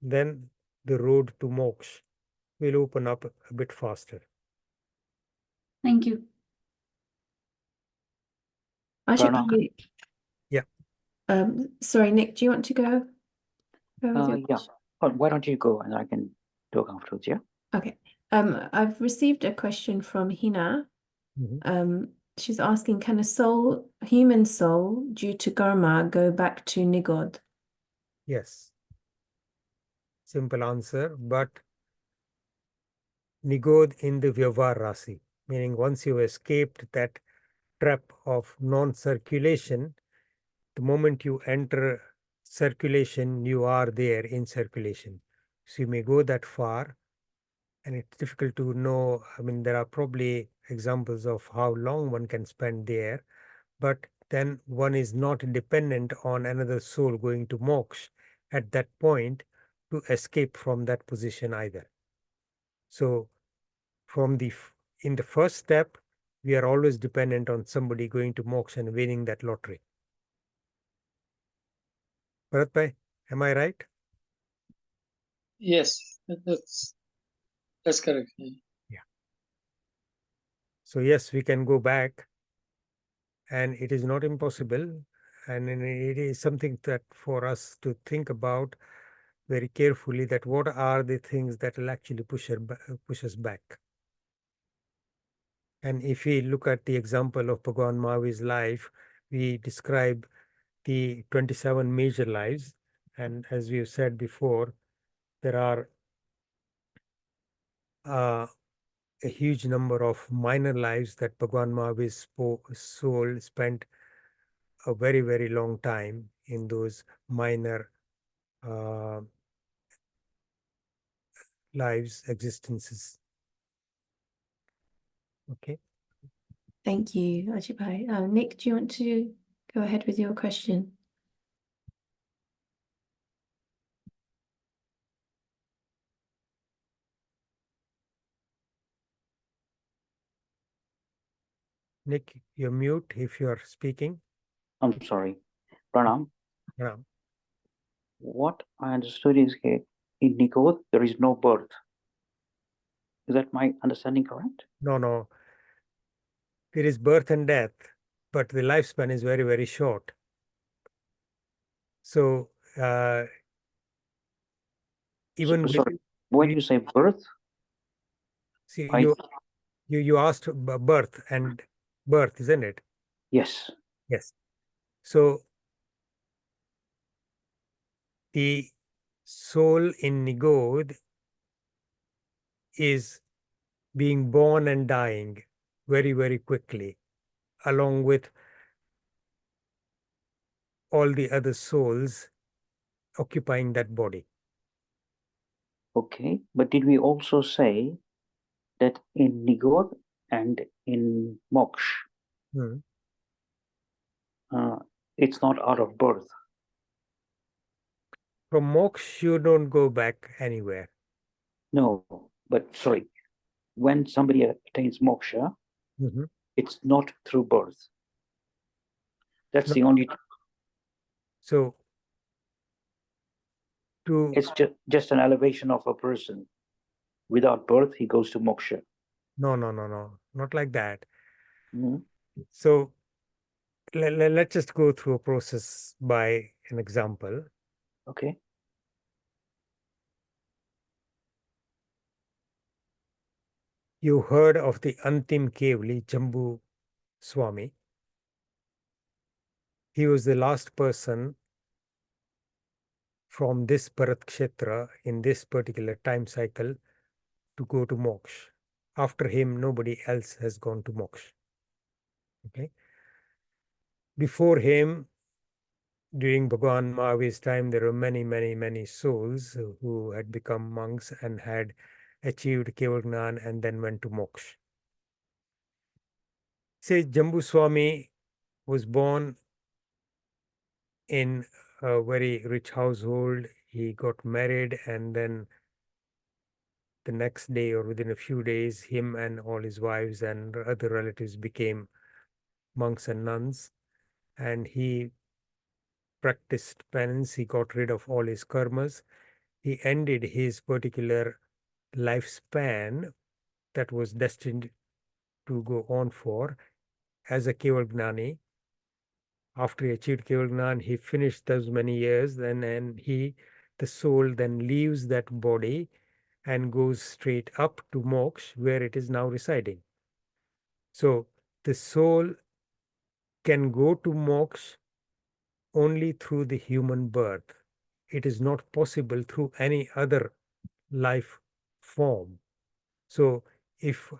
then the road to moksha will open up a bit faster. Thank you. Ajitbhai, Yeah. Sorry, Nick, do you want to go? With your Yeah. question? Why don't you go and I can talk afterwards, yeah? Okay. I've received a question from Hina. She's asking, can a human soul, due to karma, go back to Nigod? Yes. Simple answer, but Nigod in the Vyavahar Rasi, meaning once you escaped that trap of non-circulation, the moment you enter circulation, you are there in circulation. So you may go that far, and it's difficult to know. I mean, there are probably examples of how long one can spend there, but then one is not dependent on another soul going to moksha at that point to escape from that position either. So from in the first step, we are always dependent on somebody going to moksha and winning that lottery. Bharatbhai, am I right? Yes, that's correct. Yeah. So yes, we can go back, and it is not impossible, and it is something that for us to think about very carefully, that what are the things that will actually push us back. And if we look at the example of Bhagwan Mahavir's life, we describe the 27 major lives, and as we have said before, there are a huge number of minor lives that Bhagwan Mahavir's soul spent a very, very long time in those minor lives, existences. Okay. Thank you, Ajitbhai. Nick, do you want to go ahead with your question? Nick, you're mute if you're speaking. I'm sorry. Pranam. Yeah. What I understood is in Nigod, there is no birth. Is that my understanding correct? No. There is birth and death, but the lifespan is very, very short. So even sorry, when you say birth, see, you asked birth and birth, isn't it? Yes. Yes. So the soul in Nigod is being born and dying very, very quickly, along with all the other souls occupying that body. Okay, but did we also say that in Nigod and in moksha, it's not out of birth? From moksha, you don't go back anywhere. No, but sorry, when somebody attains moksha, it's not through birth. That's No. the only. So it's just an elevation of a person. Without birth, he goes to moksha. No, not like that. Mm-hmm. So let's just go through a process by an example. Okay. You heard of the Antim Kevli, Jambu Swami. He was the last person from this Bharat Kshetra in this particular time cycle to go to moksha. After him, nobody else has gone to moksha. Okay. Before him, during Bhagwan Mahavir's time, there were many souls who had become monks and had achieved Keval Gnan and then went to moksha. Say Jambu Swami was born in a very rich household. He got married, and then the next day or within a few days, him and all his wives and other relatives became monks and nuns, and he practiced penance. He got rid of all his karmas. He ended his particular lifespan that was destined to go on for as a Keval Gnani. After he achieved Keval Gnan, he finished those many years, and the soul then leaves that body and goes straight up to moksha, where it is now residing. So the soul can go to moksha only through the human birth. It is not possible through any other life form. So if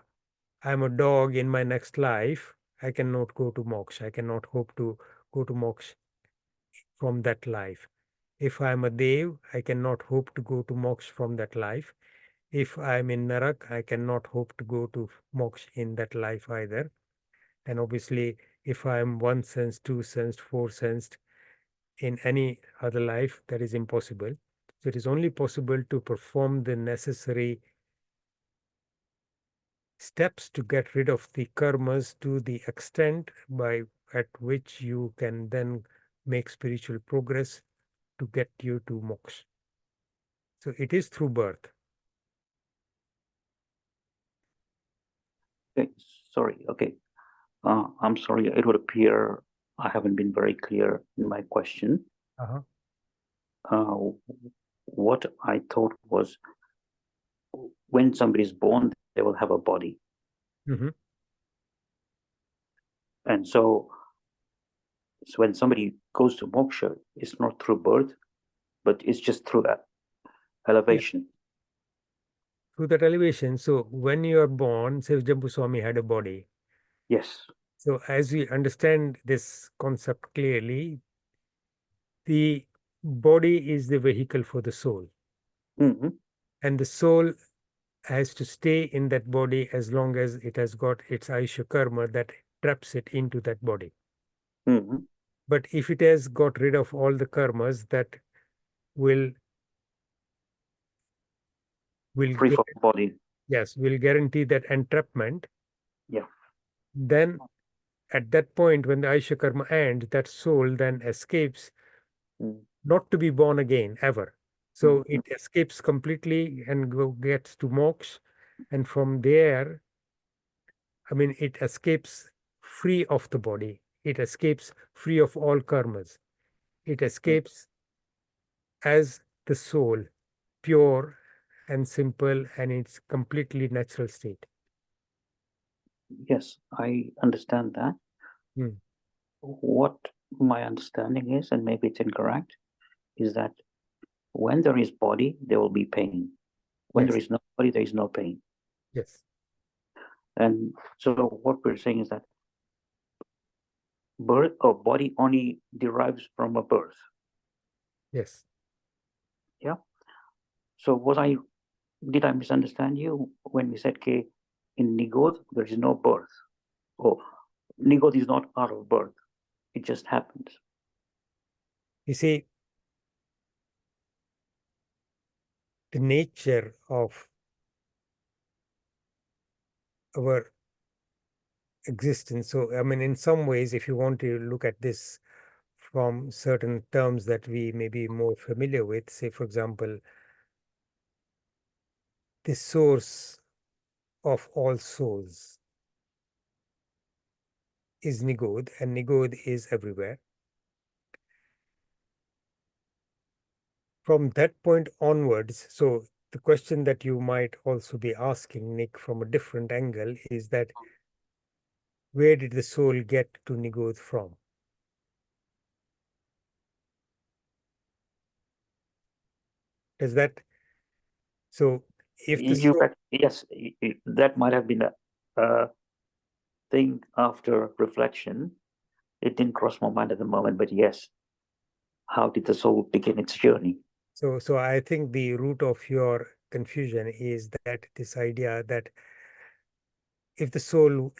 I'm a dog in my next life, I cannot go to moksha. I cannot hope to go to moksha from that life. If I'm a Dev, I cannot hope to go to moksha from that life. If I'm in Narak, I cannot hope to go to moksha in that life either. And obviously, if I'm one sensed, two sensed, four sensed in any other life, that is impossible. So it is only possible to perform the necessary steps to get rid of the karmas to the extent at which you can then make spiritual progress to get you to moksha. So it is through birth. Okay. Sorry. Okay. I'm sorry. It would appear I haven't been very clear in my question. What I thought was, when somebody is born, they will have a body. Mm-hmm. And so when somebody goes to moksha, it's not through birth, but it's just through that elevation. Yeah. Through that elevation. So when you are born, say Jambu Swami had a body. Yes. So as we understand this concept clearly, the body is the vehicle for the soul. Mm-hmm. And the soul has to stay in that body as long as it has got its Aisha karma that traps it into that body. Mm-hmm. But if it has got rid of all the karmas that will free from body. Yes, will guarantee that entrapment. Yeah. Then at that point, when the Aisha karma ends, that soul then escapes not to be born again ever. So it escapes completely and gets to moksha. And from there, I mean, it escapes free of the body. It escapes free of all karmas. It escapes as the soul, pure and simple, and its completely natural state. Yes, I understand that. What my understanding is, and maybe it's incorrect, is that when there is body, there will be pain. When there is no body, there is no pain. Yes. And so what we're saying is that birth or body only derives from a birth. Yes. Yeah. So did I misunderstand you when we said, okay, in Nigodh, there is no birth? Or Nigodh is not out of birth. It just happens. You see, the nature of our existence. So, I mean, in some ways, if you want to look at this from certain terms that we may be more familiar with, say, for example, the source of all souls is Nigod, and Nigod is everywhere. From that point onwards, so the question that you might also be asking, Nick, from a different angle is that where did the soul get to Nigod from? Does that, so if the soul, yes, that might have been a thing after reflection. It didn't cross my mind at the moment, but yes, how did the soul begin its journey? So I think the root of your confusion is that this idea that if the soul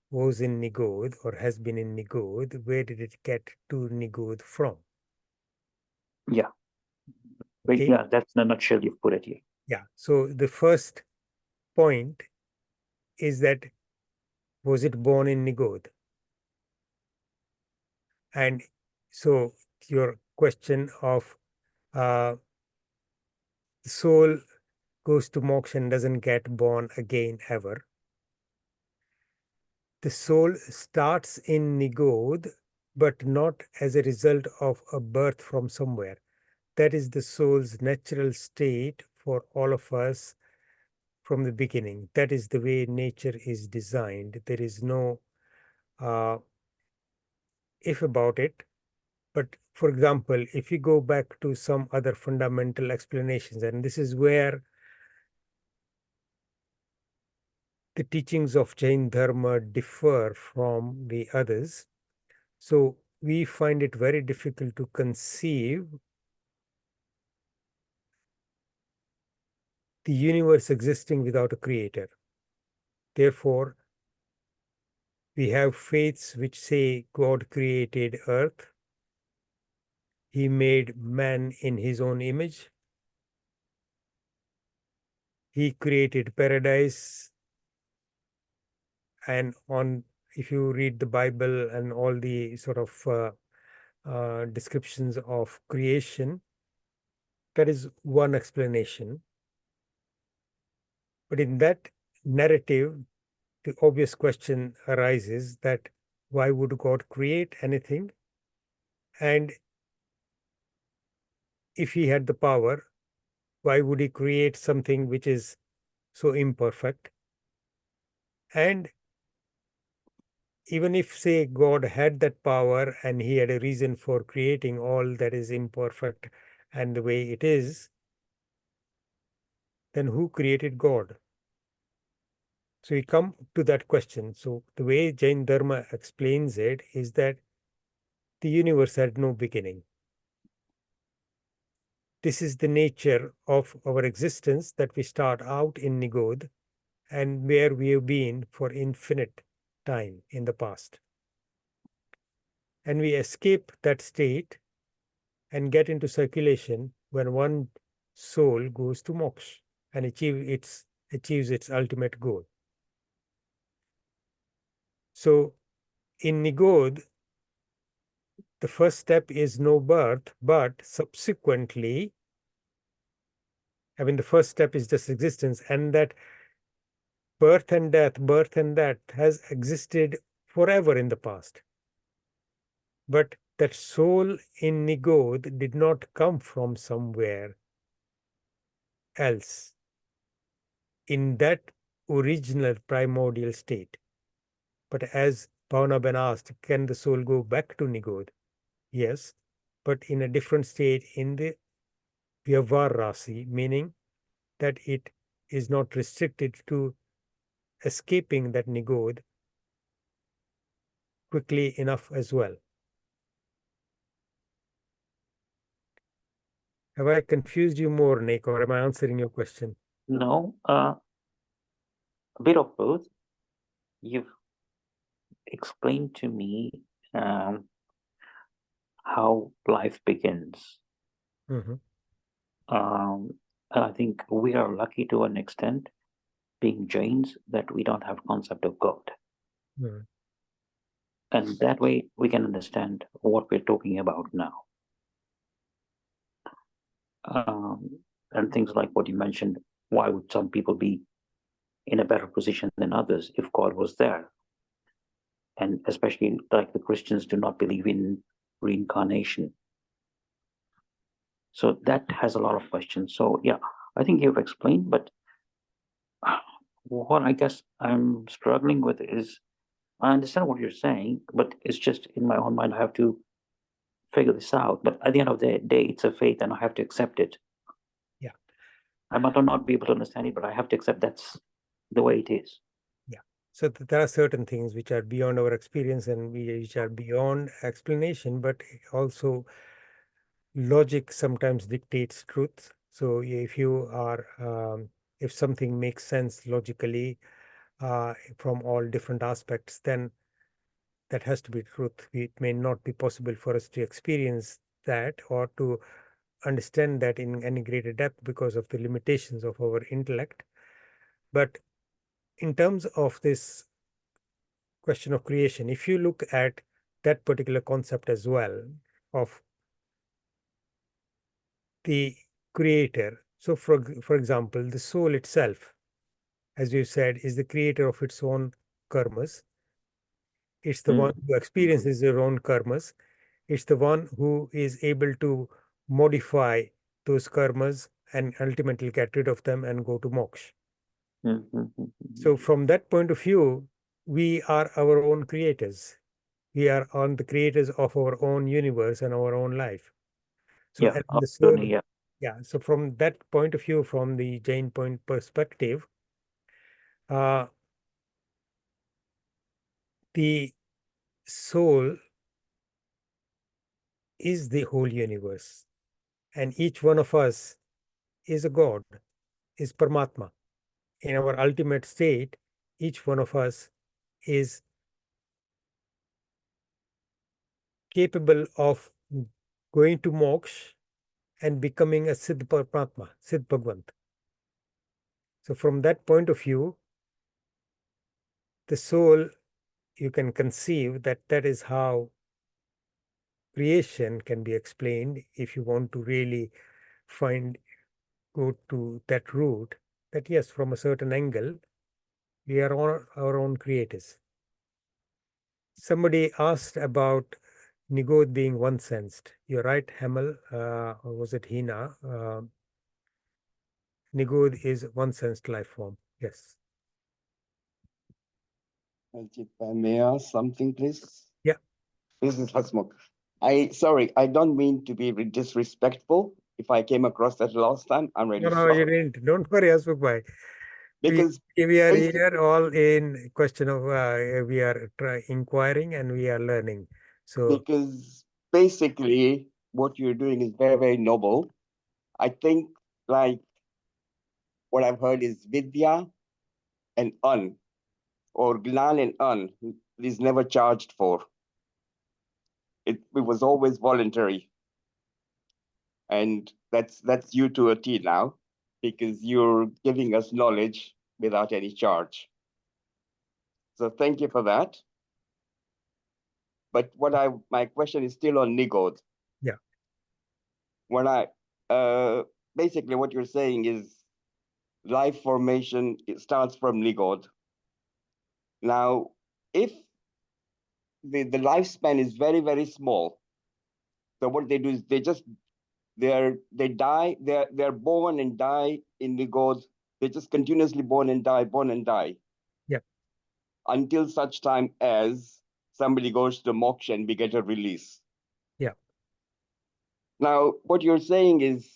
was in Nigod or has been in Nigod, where did it get to Nigod from? Yeah. But Okay. yeah, that's in a nutshell you've put it here. Yeah. So the first point is that was it born in Nigod? And so your question of the soul goes to moksha and doesn't get born again ever. The soul starts in Nigod, but not as a result of a birth from somewhere. That is the soul's natural state for all of us from the beginning. That is the way nature is designed. There is no if about it. But for example, if you go back to some other fundamental explanations, and this is where the teachings of Jain Dharma differ from the others. So we find it very difficult to conceive the universe existing without a creator. Therefore, we have faiths which say God created earth. He made man in his own image. He created paradise. And if you read the Bible and all the sort of descriptions of creation, that is one explanation. But in that narrative, the obvious question arises that why would God create anything? And if he had the power, why would he create something which is so imperfect? And even if, say, God had that power and he had a reason for creating all that is imperfect and the way it is, then who created God? So we come to that question. So the way Jain Dharma explains it is that the universe had no beginning. This is the nature of our existence, that we start out in Nigod and where we have been for infinite time in the past. And we escape that state and get into circulation when one soul goes to moksha and achieves its ultimate goal. So in Nigod, the first step is no birth, but subsequently, I mean, the first step is just existence, and that birth and death has existed forever in the past. But that soul in Nigod did not come from somewhere else in that original primordial state. But as Bhavana asked, can the soul go back to Nigod? Yes, but in a different state, in the Vyavhar Rasi, meaning that it is not restricted to escaping that Nigod quickly enough as well. Have I confused you more, Nick, or am I answering your question? No, a bit of both. You've explained to me how life begins. Mm-hmm. I think we are lucky to an extent, being Jains, that we don't have concept of God. Mm. And that way we can understand what we're talking about now. And things like what you mentioned, why would some people be in a better position than others if God was there? And especially like the Christians do not believe in reincarnation. So that has a lot of questions. So yeah, I think you've explained, but what I guess I'm struggling with is, I understand what you're saying, but it's just in my own mind, I have to figure this out. But at the end of the day, it's a faith and I have to accept it. Yeah. I might not be able to understand it, but I have to accept that's the way it is. Yeah. So there are certain things which are beyond our experience and which are beyond explanation, but also logic sometimes dictates truth. So if you are, if something makes sense logically from all different aspects, then that has to be truth. It may not be possible for us to experience that or to understand that in any greater depth because of the limitations of our intellect. But in terms of this question of creation, if you look at that particular concept as well of the creator. So for example, the soul itself, as you said, is the creator of its own karmas. It's the one who experiences their own karmas. It's the one who is able to modify those karmas and ultimately get rid of them and go to moksha. So from that point of view, we are our own creators. We are on the creators of our own universe and our own life. So Yeah, and the soul, yeah. So from that point of view, from the Jain point perspective, the soul is the whole universe, and each one of us is a god, is Paramatma. In our ultimate state, each one of us is capable of going to moksha and becoming a Siddh Paramatma, Siddh Bhagwant. So from that point of view, the soul, you can conceive that that is how creation can be explained if you want to really go to that route, that yes, from a certain angle, we are all our own creators. Somebody asked about Nigod being one-sensed. You're right, Hamel, or was it Hina? Nigod is one-sensed life form, yes. May I ask something, please? Yeah. This is Hasmukh. Sorry, I don't mean to be disrespectful. If I came across that last time, I'm really sorry. No, you didn't. Don't worry, Hasmukh. Because we are here all in question of we are inquiring and we are learning. So because basically what you're doing is very, very noble. I think like what I've heard is Vidya and Un, or Gnan and Un is never charged for. It was always voluntary. And that's you to a T now, because you're giving us knowledge without any charge. So thank you for that. But my question is still on Nigod. Yeah. When basically what you're saying is life formation, it starts from Nigod. Now, if the lifespan is very, very small, so what they do is they die, they're born and die in Nigod. They're just continuously born and die. Yeah. Until such time as somebody goes to moksha and we get a release. Yeah. Now, what you're saying is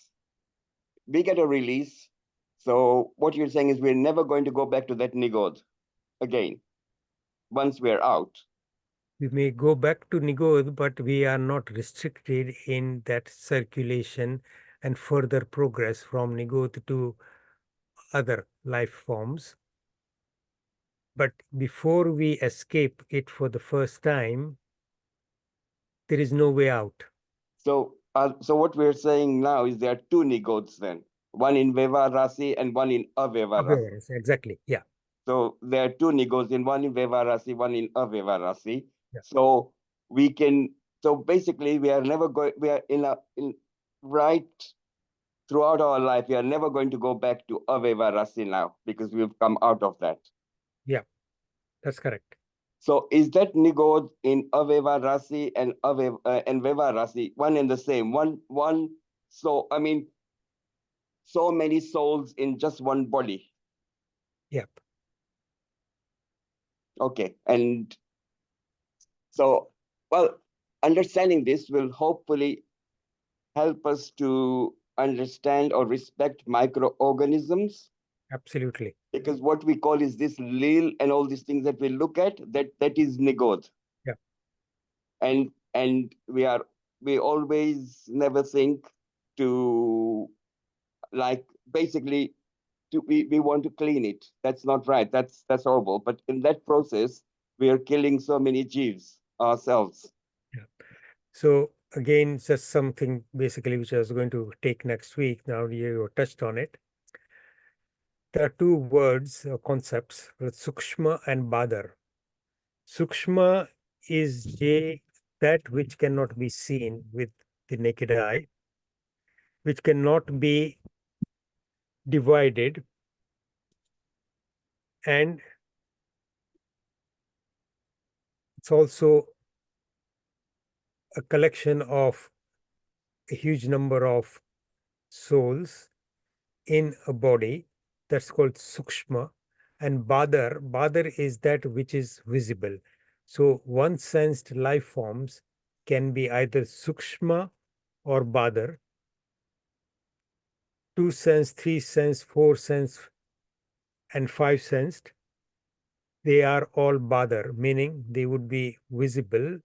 we get a release. So what you're saying is we're never going to go back to that Nigod again once we're out. We may go back to Nigod, but we are not restricted in that circulation and further progress from Nigod to other life forms. But before we escape it for the first time, there is no way out. So what we're saying now is there are two Nigods then, one in Veva Rasi and one in Aveva Rasi. Exactly, yeah. So there are two Nigos, in one in Veva Rasi, one in Aveva Rasi. Yeah. So we can, so basically we are never going, we are right throughout our life, we are never going to go back to Aveva Rasi now because we've come out of that. Yeah, that's correct. So is that Nigod in Aveva Rasi and Veva Rasi one and the same? One. So I mean, so many souls in just one body. Yep. Okay, and so well, understanding this will hopefully help us to understand or respect microorganisms. Absolutely. Because what we call is this lil and all these things that we look at, that is Nigod. Yeah. And we always never think to, like, basically we want to clean it. That's not right. That's horrible. But in that process, we are killing so many jeeves ourselves. Yeah. So again, just something basically which I was going to take next week. Now you touched on it. There are two words or concepts, sukshma and badar. Sukshma is that which cannot be seen with the naked eye, which cannot be divided, and it's also a collection of a huge number of souls in a body. That's called sukshma. And badar is that which is visible. So one sensed life forms can be either sukshma or badar. Two sense, three sense, four sense, and five sensed, they are all badar, meaning they would be visible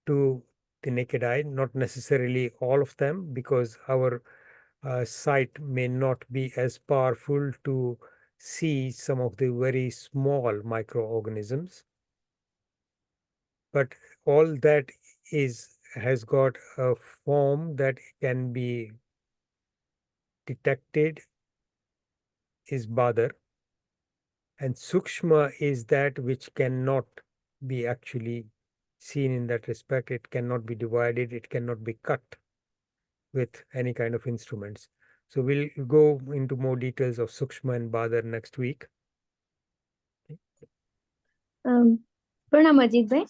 to the naked eye, not necessarily all of them, because our sight may not be as powerful to see some of the very small microorganisms. But all that has got a form that can be detected is badar, and sukshma is that which cannot be actually seen in that respect. It cannot be divided, it cannot be cut with any kind of instruments. So we'll go into more details of Sukshma and Badar next week. પ્રણામ અજીતભાઈ.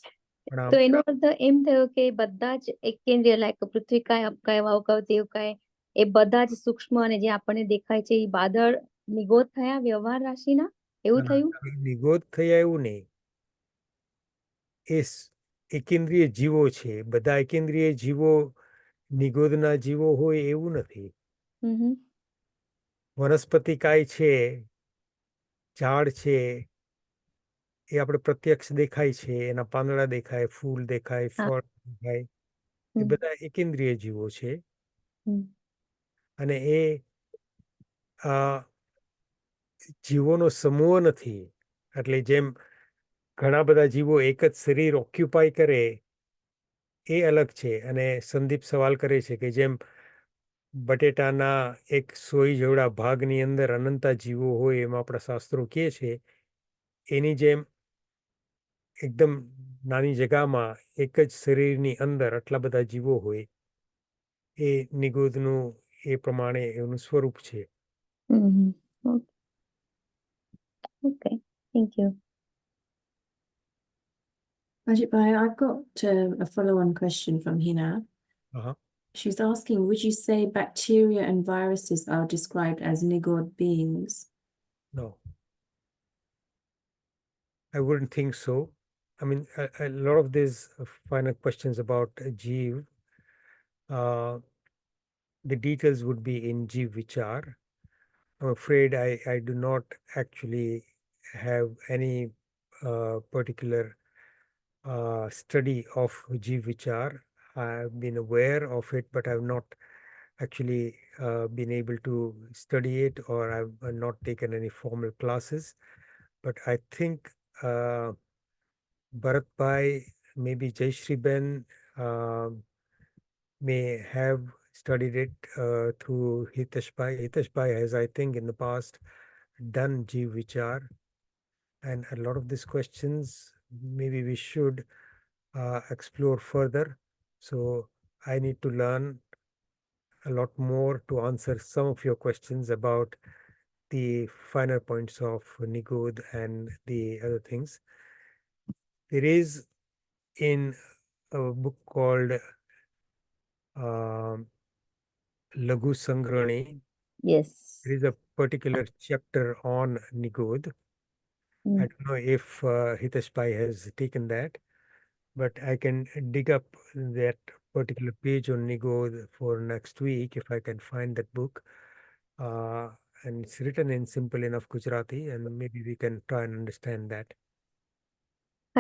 પ્રણામ. તો એનો અર્થ એમ થયો કે બધા જ એક કેન્દ્રીય લાઈક પૃથ્વીકાય અપકાય વાવકાય દેવકાય એ બધા જ સૂક્ષ્મ અને જે આપણને દેખાય છે એ બાદળ નિગોદ થયા વ્યવહાર રાશિના, એવું થયું? નિગોદ થયા એવું નહીં. એ એકેન્દ્રીય જીવો છે. બધા એકેન્દ્રીય જીવો નિગોદના જીવો હોય એવું નથી. વનસ્પતિકાય છે, ઝાડ છે, એ આપણે પ્રત્યક્ષ દેખાય છે, એના પાંદડા દેખાય, ફૂલ દેખાય, ફળ દેખાય, એ બધા એકેન્દ્રીય જીવો છે. અને એ જીવોનો સમૂહ નથી. એટલે જેમ ઘણા બધા જીવો એક જ શરીર ઓક્યુપાય કરે એ અલગ છે. અને સંદીપ સવાલ કરે છે કે જેમ બટેટાના એક સોય જેવડા ભાગની અંદર અનંતા જીવો હોય એમ આપણા શાસ્ત્રો કહે છે, એની જેમ એકદમ નાની જગામાં એક જ શરીરની અંદર આટલા બધા જીવો હોય એ નિગોદનું એ પ્રમાણે એનું સ્વરૂપ છે. Okay, thank you. Ajitbhai, I've got a follow-on question from Hina. She's asking, would you say bacteria and viruses are described as nigod beings? No. I wouldn't think so. I mean, a lot of these final questions about Jeev, the details would be in Jeev Vichar. I'm afraid I do not actually have any particular study of Jeev Vichar. I've been aware of it, but I've not actually been able to study it, or I've not taken any formal classes. But I think Bharat Bhai, maybe Jayshree Ben may have studied it through Hitesh Bhai. Hitesh Bhai has, I think, in the past done Jeev Vichar, and a lot of these questions maybe we should explore further. So I need to learn a lot more to answer some of your questions about the finer points of Nigod and the other things. There is in a book called Lagu Sangrani. Yes. There is a particular chapter on Nigod. I don't know if Hitesh Pai has taken that, but I can dig up that particular page on Nigod for next week if I can find that book. And it's written in simple enough Gujarati, and maybe we can try and understand that.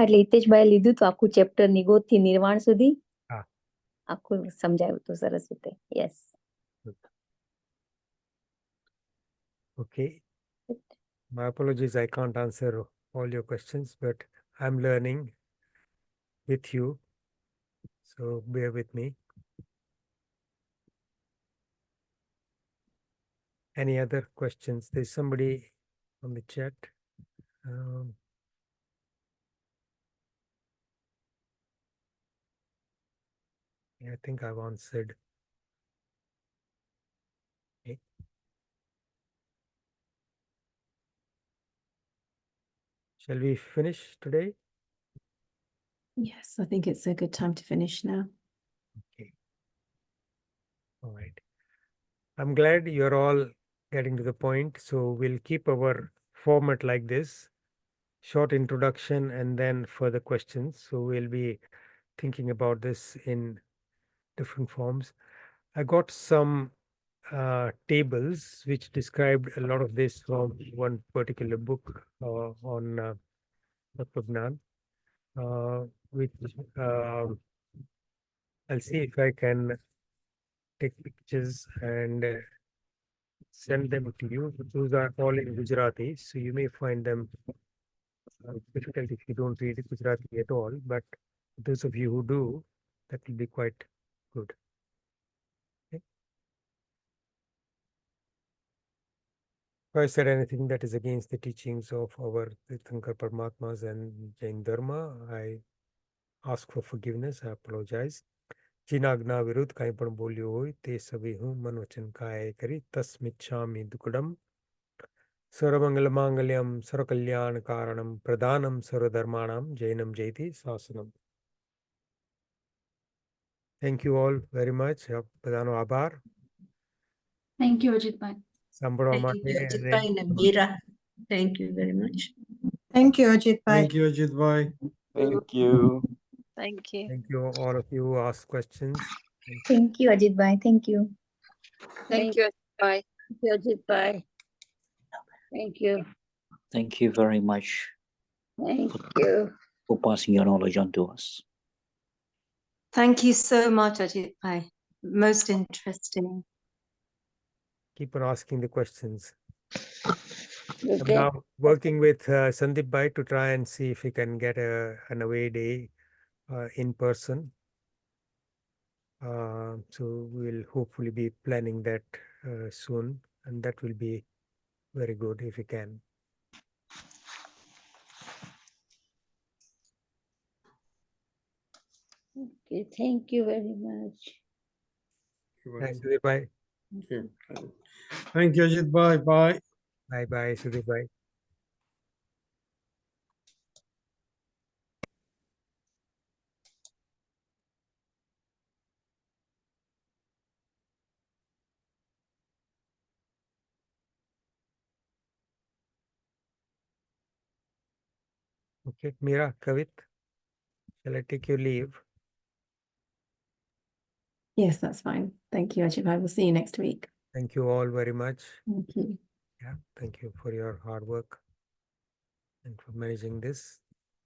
એટલે હિતેશભાઈ લીધું તો આખું chapter નિગોદ થી નિર્વાણ સુધી હા. આખું સમજાયું તો સરસ રીતે. Yes. Okay. My apologies, I can't answer all your questions, but I'm learning with you, so bear with me. Any other questions? There's somebody on the chat. I think I've answered. Okay. Shall we finish today? Yes, I think it's a good time to finish now. Okay. All right. I'm glad you're all getting to the point. So we'll keep our format like this. Short introduction and then further questions. So we'll be thinking about this in different forms. I got some tables which described a lot of this from one particular book on Tattva Gnan, which I'll see if I can take pictures and send them to you. Those are all in Gujarati, so you may find them difficult if you don't read Gujarati at all, but those of you who do, that will be quite good. Okay. If I said anything that is against the teachings of our Tirthankar Paramatmas and Jain Dharma, I ask for forgiveness. I apologize. जिनाग्ना विरुद्ध कहीं पण बोल्यो होय ते सभी हूँ मन वचन काय करी तस्मिच्छामि दुक्कडम सर्वमंगल मांगल्यम सर्वकल्याण कारणम प्रदानम सर्वधर्माणाम जैनम जयति शासनम. Thank you all very much. બધાનો આભાર. Thank you, Ajitbhai. સાંભળવા Thank માટે you, Ajitbhai and Meera. Thank you very much. Thank you, Ajitbhai. Thank you, Ajitbhai. Thank you. Thank you. Thank you, all of you who asked questions. Thank you, Ajitbhai. Thank you. Thank you, Ajitbhai. Thank you, Ajitbhai. Thank you. Thank you very much Thank you. for passing your knowledge on to us. Thank you so much, Ajitbhai. Most interesting. Keep on asking the questions. I'm Okay. now working with Sandeep Bhai to try and see if we can get an away day in person. So we'll hopefully be planning that soon, and that will be very good if we can. Okay. Thank you very much. Thanks, Sandeep Bhai. Okay. Thank you, Ajitbhai. Bye. Bye bye, Sandeep Bhai. Okay, Meera, Kavit, shall I take your leave? Yes, that's fine. Thank you, Ajitbhai. We'll see you next week. Thank you all very much. Thank you. Yeah, thank you for your hard work and for managing this.